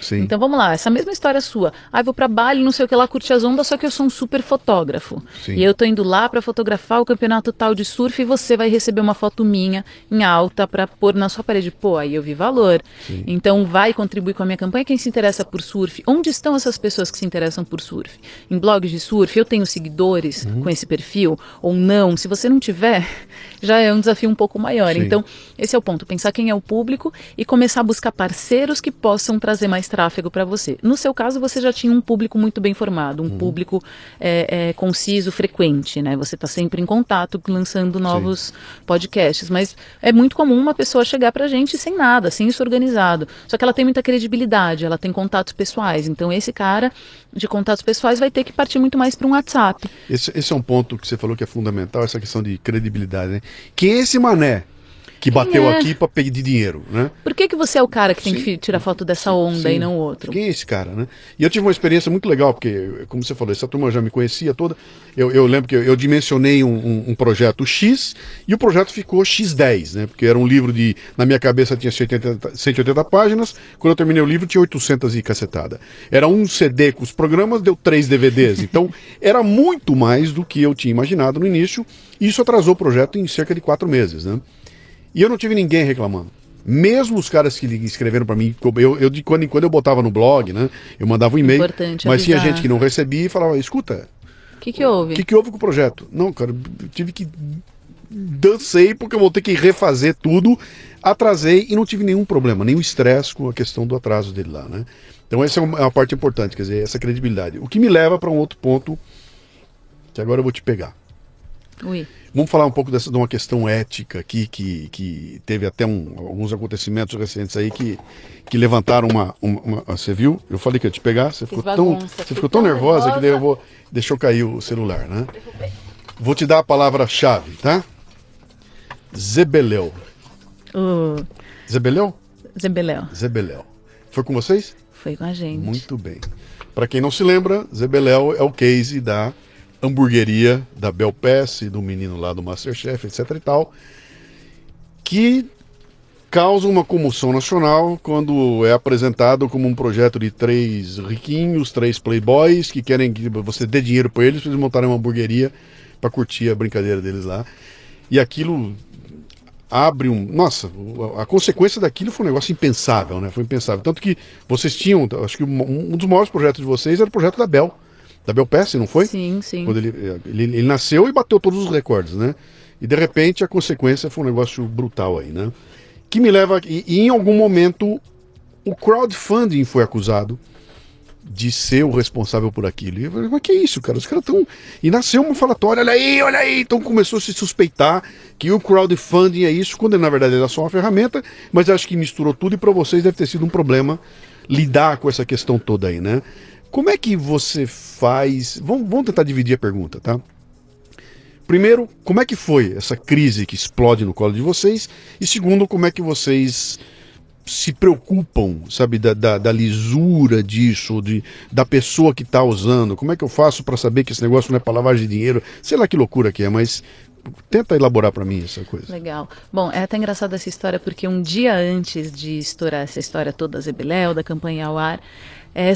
Sim. Então vamos lá, essa mesma história sua. Vou pra Bali, não sei o que lá, curtir as ondas, só que eu sou um super fotógrafo. Sim. E eu tô indo lá para fotografar o campeonato tal de surf e você vai receber uma foto minha em alta para pôr na sua parede. Aí eu vi valor. Sim. Então vai contribuir com a minha campanha quem se interessa por surf. Onde estão essas pessoas que se interessam por surf? Em blogs de surf, eu tenho seguidores com esse perfil ou não? Se você não tiver, já é um desafio um pouco maior. Sim. Então esse é o ponto, pensar quem é o público e começar a buscar parceiros que possam trazer mais tráfego para você. No seu caso, você já tinha um público muito bem formado, um público conciso, frequente, né? Você está sempre em contato, lançando novos podcasts, mas é muito comum uma pessoa chegar pra gente sem nada, sem isso organizado. Só que ela tem muita credibilidade, ela tem contatos pessoais, então esse cara de contatos pessoais vai ter que partir muito mais para um WhatsApp. Esse é um ponto que você falou que é fundamental, essa questão de credibilidade, né? Quem é esse mané que bateu aqui para pedir dinheiro, né? Por que você é o cara que tem que tirar foto dessa onda e não o outro? Quem é esse cara, né? E eu tive uma experiência muito legal, porque, como você falou, essa turma já me conhecia toda. Eu lembro que eu dimensionei um projeto X e o projeto ficou X10, né? Porque era um livro na minha cabeça tinha 180 páginas, quando eu terminei o livro tinha 800 e cacetada. Era um CD com os programas, deu 3 DVDs. Então, era muito mais do que eu tinha imaginado no início, e isso atrasou o projeto em cerca de 4 meses, né? E eu não tive ninguém reclamando. Mesmo os caras que escreveram para mim, de quando em quando eu botava no blog, né? Eu mandava um e-mail, mas tinha gente que não recebia e falava, escuta, o que houve? O que houve com o projeto? Não, cara, eu tive que... Dancei porque eu vou ter que refazer tudo, atrasei e não tive nenhum problema, nenhum estresse com a questão do atraso dele lá, né? Então essa é uma parte importante, quer dizer, essa credibilidade. O que me leva para um outro ponto, que agora eu vou te pegar. Ui. Vamos falar um pouco de uma questão ética aqui, que teve até alguns acontecimentos recentes aí que levantaram Você viu? Eu falei que ia te pegar, você ficou tão nervosa que daí deixou cair o celular, né? Vou te dar a palavra-chave, tá? Zebeléu. Zebeléu? Zebeléu. Foi com vocês? Foi com a gente. Muito bem. Para quem não se lembra, Zebeléu é o case da hamburgueria da Bel Pass, do menino lá do Masterchef, etc e tal, que causa uma comoção nacional quando é apresentado como um projeto de 3 riquinhos, 3 playboys que querem que você dê dinheiro para eles montarem uma hamburgueria para curtir a brincadeira deles lá. E aquilo abre Nossa, a consequência daquilo foi um negócio impensável, né? Foi impensável. Tanto que vocês tinham, acho que um dos maiores projetos de vocês era o projeto da Bel, da Belpass, não foi? Sim, sim. Quando ele nasceu e bateu todos os recordes, né? E de repente a consequência foi um negócio brutal aí, né? Que me leva... E em algum momento o crowdfunding foi acusado de ser o responsável por aquilo. E eu falei, mas que é isso, cara? Os caras estão... E nasceu uma falatória, olha aí! Então começou a se suspeitar que o crowdfunding é isso, quando na verdade era só uma ferramenta, mas acho que misturou tudo e para vocês deve ter sido um problema lidar com essa questão toda aí, né? Como é que você faz... Vamos tentar dividir a pergunta, tá? Primeiro, como é que foi essa crise que explode no colo de vocês? E segundo, como é que vocês se preocupam, sabe, da lisura disso, da pessoa que está usando? Como é que eu faço para saber que esse negócio não é para lavagem de dinheiro? Sei lá que loucura que é, mas tenta elaborar para mim essa coisa. Legal. Bom, é até engraçado essa história, porque um dia antes de estourar essa história toda da Zebeléu, da campanha ao ar,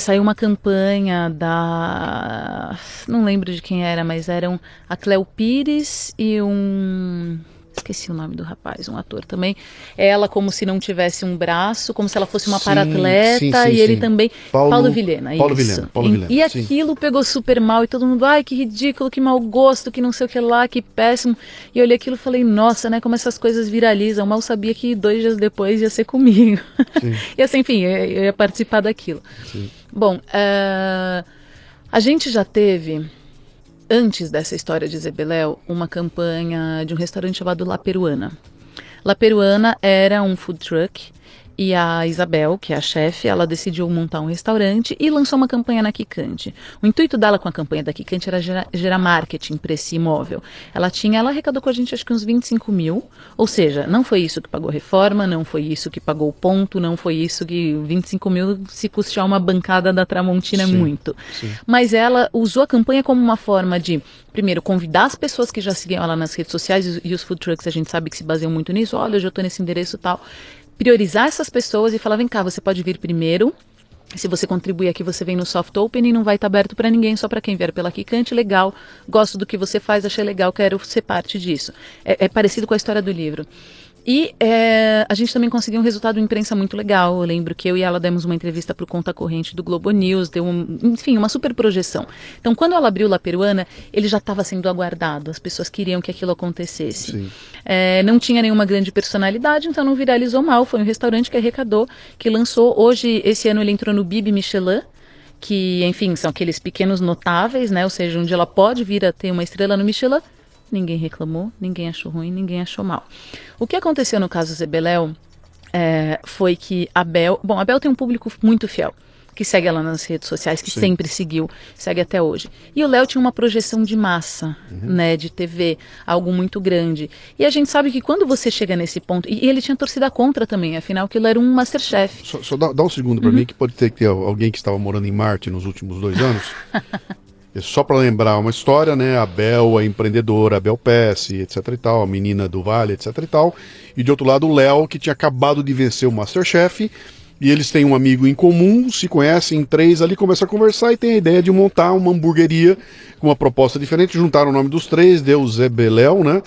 saiu uma campanha da... Não lembro de quem era, mas eram a Cléo Pires e um... Esqueci o nome do rapaz, um ator também. Ela como se não tivesse um braço, como se ela fosse uma paratleta, e ele também... Paulo Vilhena, isso. Paulo Vilhena, e aquilo pegou super mal, e todo mundo, ai, que ridículo, que mau gosto, que não sei o que lá, que péssimo. E eu olhei aquilo e falei, nossa, né, como essas coisas viralizam. Mal sabia que 2 dias depois ia ser comigo. E assim, enfim, eu ia participar daquilo. Sim. Bom, a gente já teve... Antes dessa história de Zebeléu, uma campanha de um restaurante chamado La Peruana. La Peruana era um food truck e a Isabel, que é a chefe, ela decidiu montar um restaurante e lançou uma campanha na Quicante. O intuito dela com a campanha da Quicante era gerar marketing para esse imóvel. Ela arrecadou com a gente acho que uns 25 mil, ou seja, não foi isso que pagou a reforma, não foi isso que pagou o ponto, não foi isso que 25 mil se custear uma bancada da Tramontina é muito. Sim. Mas ela usou a campanha como uma forma de, primeiro, convidar as pessoas que já seguiam ela nas redes sociais, e os food trucks a gente sabe que se baseiam muito nisso, olha, eu já estou nesse endereço e tal, priorizar essas pessoas e falar, vem cá, você pode vir primeiro, se você contribuir aqui você vem no soft open e não vai estar aberto para ninguém, só para quem vier pela Quicante, legal, gosto do que você faz, achei legal, quero ser parte disso. É parecido com a história do livro. E a gente também conseguiu um resultado de imprensa muito legal. Eu lembro que eu e ela demos uma entrevista para o Conta Corrente do Globo News, deu enfim, uma super projeção. Então, quando ela abriu La Peruana, ele já estava sendo aguardado, as pessoas queriam que aquilo acontecesse. Não tinha nenhuma grande personalidade, então não viralizou mal, foi um restaurante que arrecadou, que lançou, hoje, esse ano ele entrou no Bibi Michelin, que, enfim, são aqueles pequenos notáveis, né? Ou seja, onde ela pode vir a ter uma estrela no Michelin. Ninguém reclamou, ninguém achou ruim, ninguém achou mal. O que aconteceu no caso Zebeléu foi que a Bel tem um público muito fiel, que segue ela nas redes sociais, que sempre seguiu, segue até hoje. E o Léo tinha uma projeção de massa, né, de TV, algo muito grande. E a gente sabe que quando você chega nesse ponto... E ele tinha torcida contra também, afinal, aquilo era um Masterchef. Só dá um segundo para mim, que pode ter alguém que estava morando em Marte nos últimos 2 anos... Só para lembrar uma história, né? A Bel, a empreendedora, a Belpass, etc e tal, a menina do Vale, etc e tal. E de outro lado o Léo, que tinha acabado de vencer o Masterchef. E eles têm um amigo em comum, se conhecem 3 ali, começam a conversar e tem a ideia de montar uma hamburgueria com uma proposta diferente. Juntaram o nome dos 3, deu Zebeléu, né?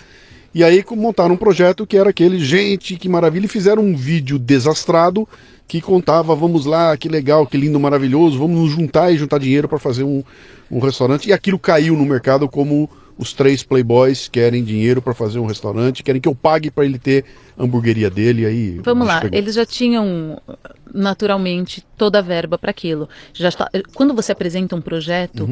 E aí montaram um projeto que era aquele, gente, que maravilha, e fizeram um vídeo desastrado que contava, vamos lá, que legal, que lindo, maravilhoso, vamos nos juntar e juntar dinheiro para fazer um restaurante. E aquilo caiu no mercado como os 3 playboys querem dinheiro para fazer um restaurante, querem que eu pague para ele ter a hamburgueria dele. Aí vamos lá, eles já tinham naturalmente toda a verba para aquilo. Quando você apresenta um projeto,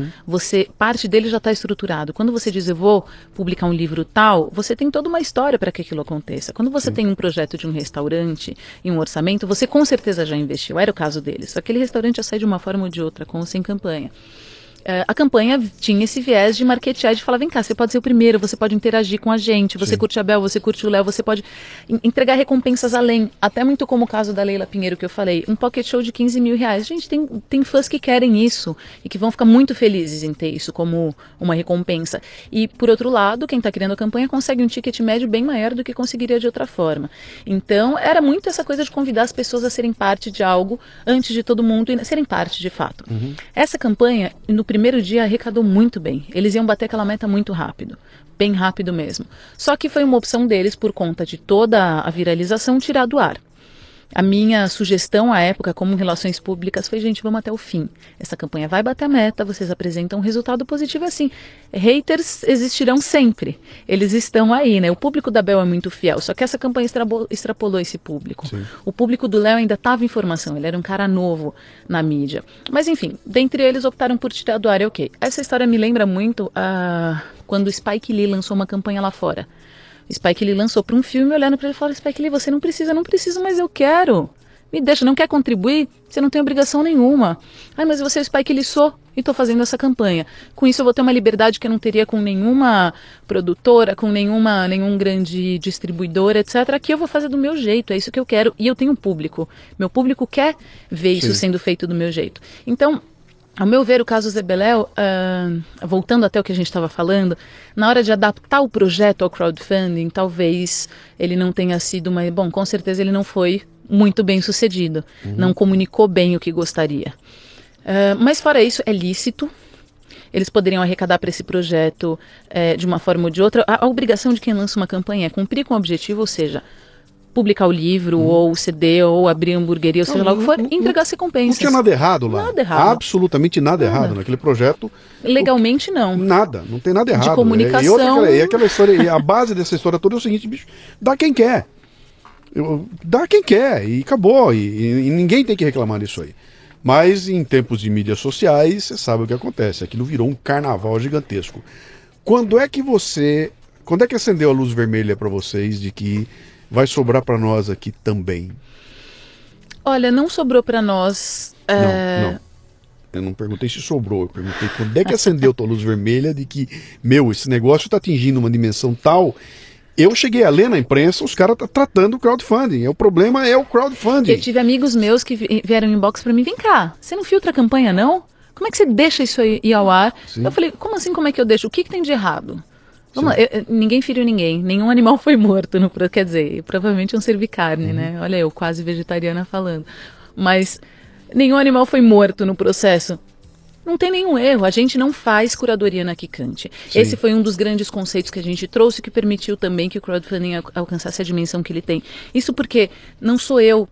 parte dele já está estruturado. Quando você diz eu vou publicar um livro tal, você tem toda uma história para que aquilo aconteça. Quando você tem um projeto de um restaurante e um orçamento, você com certeza já investiu. Era o caso deles. Aquele restaurante já sai de uma forma ou de outra, com ou sem campanha. A campanha tinha esse viés de marketear, de falar, vem cá, você pode ser o primeiro, você pode interagir com a gente, você curte a Bel, você curte o Léo, você pode entregar recompensas além, até muito como o caso da Leila Pinheiro que eu falei, um pocket show de 15 mil reais. Gente, tem fãs que querem isso e que vão ficar muito felizes em ter isso como uma recompensa. E, por outro lado, quem está criando a campanha consegue um ticket médio bem maior do que conseguiria de outra forma. Então, era muito essa coisa de convidar as pessoas a serem parte de algo antes de todo mundo e serem parte de fato. Essa campanha, no primeiro dia, arrecadou muito bem. Eles iam bater aquela meta muito rápido. Bem rápido mesmo. Só que foi uma opção deles, por conta de toda a viralização, tirar do ar. A minha sugestão à época, como relações públicas, foi, gente, vamos até o fim. Essa campanha vai bater a meta, vocês apresentam um resultado positivo assim. Haters existirão sempre. Eles estão aí, né? O público da Bel é muito fiel, só que essa campanha extrapolou esse público. Sim. O público do Léo ainda estava em formação, ele era um cara novo na mídia. Mas enfim, dentre eles optaram por tirar do ar, ok. Essa história me lembra muito quando o Spike Lee lançou uma campanha lá fora. Spike Lee lançou para um filme, olhando para ele e falou, Spike Lee, você não precisa, mas eu quero. Me deixa, não quer contribuir? Você não tem obrigação nenhuma. Ah, mas você é o Spike Lee, sou, e estou fazendo essa campanha. Com isso eu vou ter uma liberdade que eu não teria com nenhuma produtora, com nenhum grande distribuidor, etc. Aqui eu vou fazer do meu jeito, é isso que eu quero. E eu tenho um público. Meu público quer ver isso sendo feito do meu jeito. Então, ao meu ver, o caso Zebeléu, voltando até o que a gente estava falando, na hora de adaptar o projeto ao crowdfunding, talvez ele não tenha sido Bom, com certeza ele não foi muito bem sucedido, não comunicou bem o que gostaria. Mas fora isso, é lícito. Eles poderiam arrecadar para esse projeto de uma forma ou de outra. A obrigação de quem lança uma campanha é cumprir com o objetivo, ou seja, publicar o livro, ou o CD, ou abrir a hamburgueria, ou seja lá o que for, entregar as recompensas. Não tinha nada errado lá. Nada errado. Absolutamente nada errado naquele projeto. Legalmente, não. Nada, não tem nada errado. De comunicação. E aquela história, e a base dessa história toda é o seguinte, bicho, dá quem quer. Dá quem quer, e acabou. E ninguém tem que reclamar disso aí. Mas em tempos de mídias sociais, você sabe o que acontece. Aquilo virou um carnaval gigantesco. Quando é que acendeu a luz vermelha para vocês de que vai sobrar para nós aqui também? Olha, não sobrou para nós. Não. Eu não perguntei se sobrou, eu perguntei quando é que acendeu a tua luz vermelha de que, esse negócio está atingindo uma dimensão tal. Eu cheguei a ler na imprensa, os caras tratando o crowdfunding. O problema é o crowdfunding. Eu tive amigos meus que vieram em inbox para mim, vem cá, você não filtra a campanha, não? Como é que você deixa isso aí ir ao ar? Sim. Eu falei, como assim, como é que eu deixo? O que tem de errado? Vamos lá, ninguém feriu ninguém, nenhum animal foi morto, quer dizer, provavelmente iam servir carne, né? Olha eu, quase vegetariana falando. Mas nenhum animal foi morto no processo. Não tem nenhum erro, a gente não faz curadoria na Quicante. Sim. Esse foi um dos grandes conceitos que a gente trouxe, que permitiu também que o crowdfunding alcançasse a dimensão que ele tem. Isso porque não sou eu,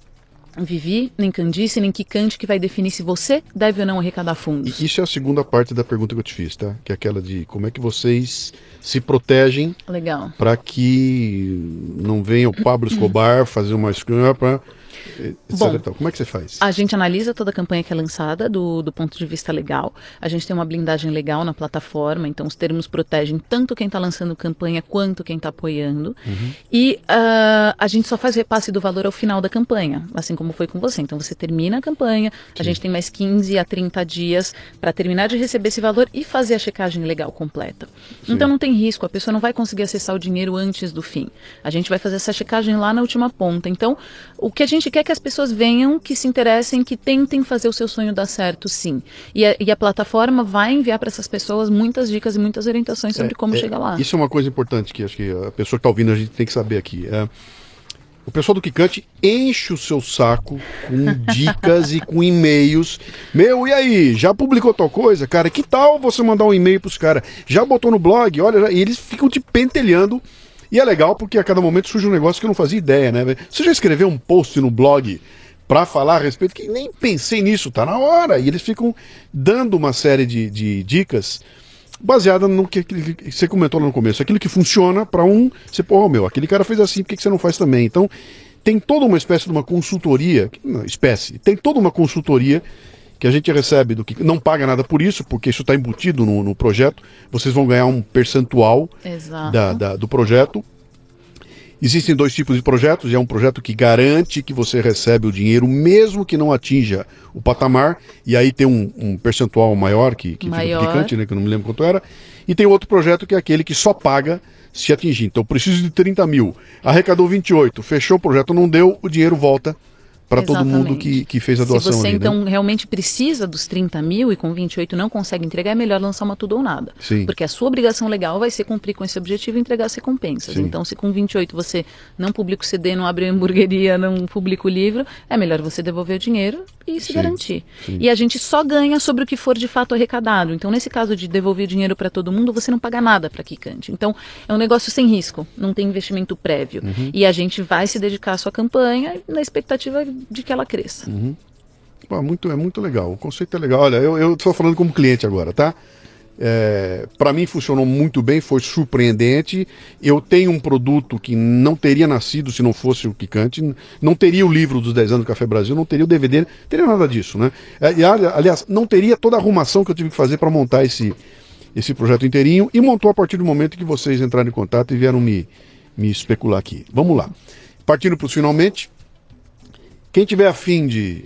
Vivi, nem Candice, nem Quicante que vai definir se você deve ou não arrecadar fundos. E isso é a segunda parte da pergunta que eu te fiz, tá? Que é aquela de como é que vocês se protegem para que não venha o Pablo Escobar fazer uma scrap, etc. Bom, como é que você faz? A gente analisa toda a campanha que é lançada do ponto de vista legal. A gente tem uma blindagem legal na plataforma, então os termos protegem tanto quem está lançando campanha quanto quem está apoiando. E a gente só faz repasse do valor ao final da campanha, assim como foi com você. Então você termina a campanha, a gente tem mais 15 a 30 dias para terminar de receber esse valor e fazer a checagem legal completa. Então não tem risco, a pessoa não vai conseguir acessar o dinheiro antes do fim. A gente vai fazer essa checagem lá na última ponta. Então o que a gente quer é que as pessoas venham, que se interessem, que tentem fazer o seu sonho dar certo, sim. E a plataforma vai enviar para essas pessoas muitas dicas e muitas orientações sobre como chegar lá. Isso é uma coisa importante que acho que a pessoa que está ouvindo a gente tem que saber aqui. O pessoal do Quicante enche o seu saco com dicas e com e-mails. E aí, já publicou tal coisa? Cara, que tal você mandar um e-mail para os caras? Já botou no blog? Olha, e eles ficam te pentelhando. E é legal porque a cada momento surge um negócio que eu não fazia ideia, né? Você já escreveu um post no blog para falar a respeito, que nem pensei nisso, tá na hora. E eles ficam dando uma série de dicas baseada no que você comentou lá no começo. Aquilo que funciona para você, aquele cara fez assim, por que você não faz também? Então, tem toda uma espécie de uma consultoria, tem toda uma consultoria que a gente recebe, não paga nada por isso, porque isso está embutido no projeto, vocês vão ganhar um percentual do projeto. Existem dois tipos de projetos, é um projeto que garante que você recebe o dinheiro, mesmo que não atinja o patamar, e aí tem um percentual maior que fica picante, né, que eu não me lembro quanto era, e tem outro projeto que é aquele que só paga se atingir. Então, eu preciso de 30 mil, arrecadou 28, fechou o projeto, não deu, o dinheiro volta para todo mundo que fez a doação. Se você, ali, então, né? realmente precisa dos 30 mil e com 28 não consegue entregar, é melhor lançar uma tudo ou nada. Sim. Porque a sua obrigação legal vai ser cumprir com esse objetivo e entregar as recompensas. Sim. Então, se com 28 você não publica o CD, não abre a hamburgueria, não publica o livro, é melhor você devolver o dinheiro e se garantir. Sim. E a gente só ganha sobre o que for de fato arrecadado. Então, nesse caso de devolver o dinheiro para todo mundo, você não paga nada para Quicante. Então, é um negócio sem risco, não tem investimento prévio. E a gente vai se dedicar à sua campanha na expectativa de que ela cresça. Pô, é muito legal, o conceito é legal. Olha, eu estou falando como cliente agora, tá? Para mim funcionou muito bem, foi surpreendente. Eu tenho um produto que não teria nascido se não fosse o Quicante, não teria o livro dos 10 anos do Café Brasil, não teria o DVD, não teria nada disso, né? Aliás, não teria toda a arrumação que eu tive que fazer para montar esse projeto inteirinho, e montou a partir do momento que vocês entraram em contato e vieram me especular aqui. Vamos lá. Partindo para os finalmente, quem tiver a fim de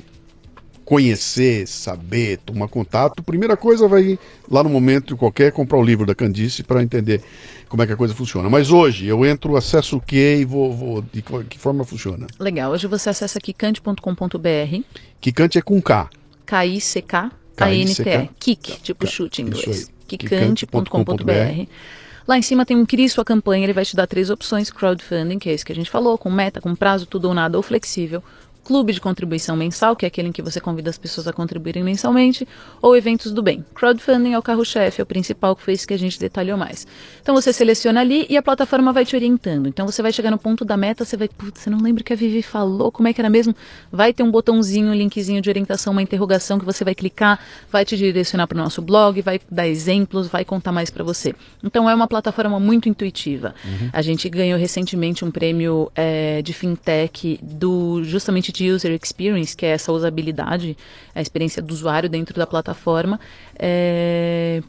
conhecer, saber, tomar contato, primeira coisa vai lá no momento qualquer comprar o livro da Candice para entender como é que a coisa funciona. Mas hoje eu entro, acesso o quê e vou de que forma funciona? Legal, hoje você acessa quicante.com.br. Quicante é com K. K-I-C-K-A-N-T-E. Kick, tipo chute em inglês. Quicante.com.br. Lá em cima tem um Crie Sua Campanha, ele vai te dar 3 opções: crowdfunding, que é esse que a gente falou, com meta, com prazo, tudo ou nada, ou flexível. Clube de contribuição mensal, que é aquele em que você convida as pessoas a contribuírem mensalmente, ou eventos do bem. Crowdfunding é o carro-chefe, é o principal, que foi isso que a gente detalhou mais. Então você seleciona ali e a plataforma vai te orientando. Então você vai chegar no ponto da meta, você vai, putz, você não lembra o que a Vivi falou, como é que era mesmo? Vai ter um botãozinho, um linkzinho de orientação, uma interrogação que você vai clicar, vai te direcionar para o nosso blog, vai dar exemplos, vai contar mais para você. Então é uma plataforma muito intuitiva. A gente ganhou recentemente um prêmio de fintech justamente de User Experience, que é essa usabilidade, a experiência do usuário dentro da plataforma,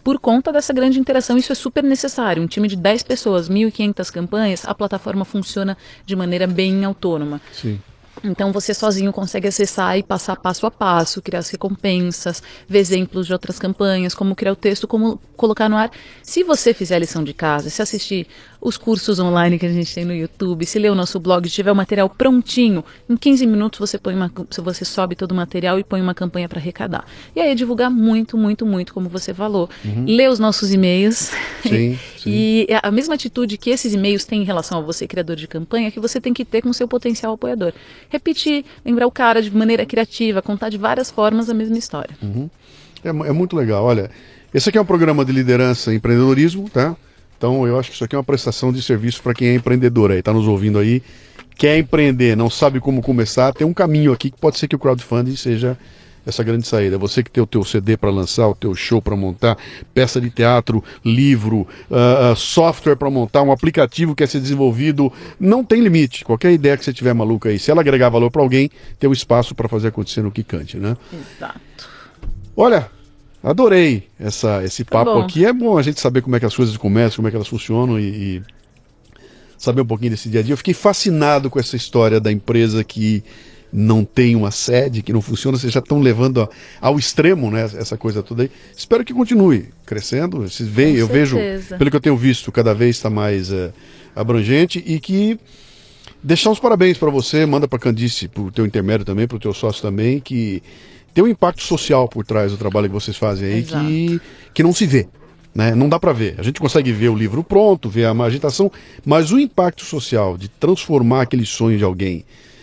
por conta dessa grande interação. Isso é super necessário. Um time de 10 pessoas, 1.500 campanhas, a plataforma funciona de maneira bem autônoma. Sim. Então você sozinho consegue acessar e passar passo a passo, criar as recompensas, ver exemplos de outras campanhas, como criar o texto, como colocar no ar. Se você fizer a lição de casa, se assistir os cursos online que a gente tem no YouTube, se ler o nosso blog, se tiver o material prontinho, em 15 minutos você sobe todo o material e põe uma campanha para arrecadar. E aí divulgar muito, muito, muito, como você falou. Ler os nossos e-mails. Sim, sim. E a mesma atitude que esses e-mails têm em relação a você, criador de campanha, que você tem que ter com o seu potencial apoiador. Repetir, lembrar o cara de maneira criativa, contar de várias formas a mesma história. É muito legal. Olha, esse aqui é um programa de liderança e empreendedorismo, tá? Então eu acho que isso aqui é uma prestação de serviço para quem é empreendedor aí, está nos ouvindo aí, quer empreender, não sabe como começar, tem um caminho aqui que pode ser que o crowdfunding seja essa grande saída. Você que tem o teu CD para lançar, o teu show para montar, peça de teatro, livro, software para montar, um aplicativo que quer ser desenvolvido, não tem limite. Qualquer ideia que você tiver maluca aí, se ela agregar valor para alguém, tem um espaço para fazer acontecer no Quicante, né? Exato. Olha, adorei esse papo bom. aqui. É bom a gente saber como é que as coisas começam, como é que elas funcionam e saber um pouquinho desse dia a dia. Eu fiquei fascinado com essa história da empresa que não tem uma sede, que não funciona. Vocês já estão levando ao extremo, né, essa coisa toda aí. Espero que continue crescendo. Eu vejo, pelo que eu tenho visto, cada vez está mais abrangente, e que deixar os parabéns para você, manda para a Candice, para o teu intermédio também, para o teu sócio também, que tem um impacto social por trás do trabalho que vocês fazem aí, que não se vê, né? Não dá para ver. A gente consegue ver o livro pronto, ver a agitação, mas o impacto social de transformar aquele sonho de alguém.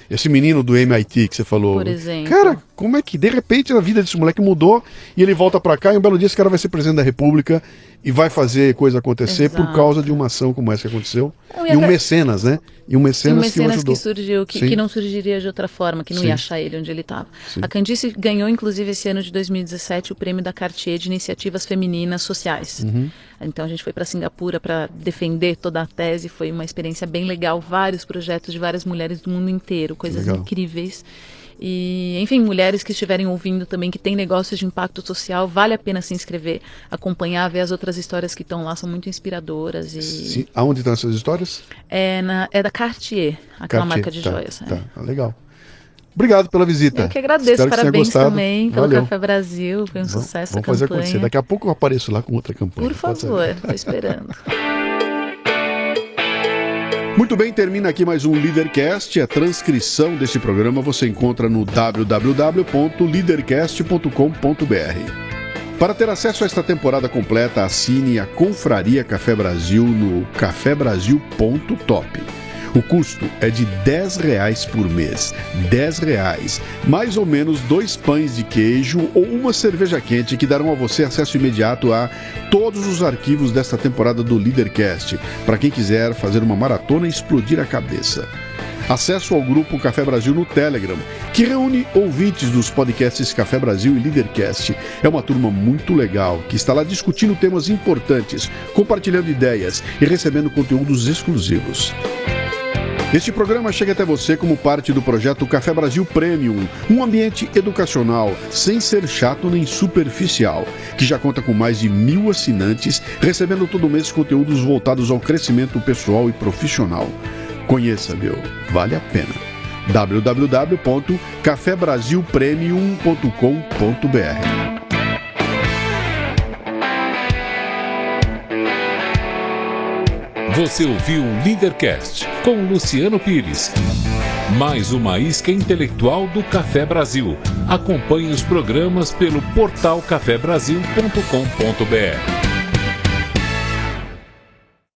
Esse menino do MIT que você falou, por exemplo. Cara, como é que de repente a vida desse moleque mudou e ele volta para cá e um belo dia esse cara vai ser presidente da República e vai fazer coisa acontecer por causa de uma ação como essa que aconteceu. E um mecenas, né? E um mecenas que o ajudou. Que surgiu, que não surgiria de outra forma, que não ia achar ele onde ele estava. A Candice ganhou, inclusive, esse ano de 2017, o prêmio da Cartier de Iniciativas Femininas Sociais. Então a gente foi para Singapura para defender toda a tese, foi uma experiência bem legal, vários projetos de várias mulheres do mundo inteiro, coisas incríveis. E, enfim, mulheres que estiverem ouvindo também, que têm negócios de impacto social, vale a pena se inscrever, acompanhar, ver as outras histórias que estão lá, são muito inspiradoras. Sim. Aonde estão essas histórias? É da Cartier, aquela marca de joias. Tá, legal. Obrigado pela visita. Eu que agradeço, espero parabéns que tenha também pelo Valeu. Café Brasil, foi um sucesso a campanha. Vamos fazer acontecer, daqui a pouco eu apareço lá com outra campanha. Por favor, estou esperando. Muito bem, termina aqui mais um Leadercast. A transcrição desse programa você encontra no www.leadercast.com.br. Para ter acesso a esta temporada completa, assine a Confraria Café Brasil no cafebrasil.top. O custo é de R$10 por mês. R$10. Mais ou menos 2 pães de queijo ou uma cerveja quente que darão a você acesso imediato a todos os arquivos desta temporada do Leadercast, para quem quiser fazer uma maratona e explodir a cabeça. Acesso ao grupo Café Brasil no Telegram, que reúne ouvintes dos podcasts Café Brasil e Leadercast. É uma turma muito legal, que está lá discutindo temas importantes, compartilhando ideias e recebendo conteúdos exclusivos. Este programa chega até você como parte do projeto Café Brasil Premium, um ambiente educacional, sem ser chato nem superficial, que já conta com mais de 1.000 assinantes, recebendo todo mês conteúdos voltados ao crescimento pessoal e profissional. Conheça, meu, vale a pena. www.cafebrasilpremium.com.br. Você ouviu o Leadercast com Luciano Pires. Mais uma isca intelectual do Café Brasil. Acompanhe os programas pelo portal cafebrasil.com.br.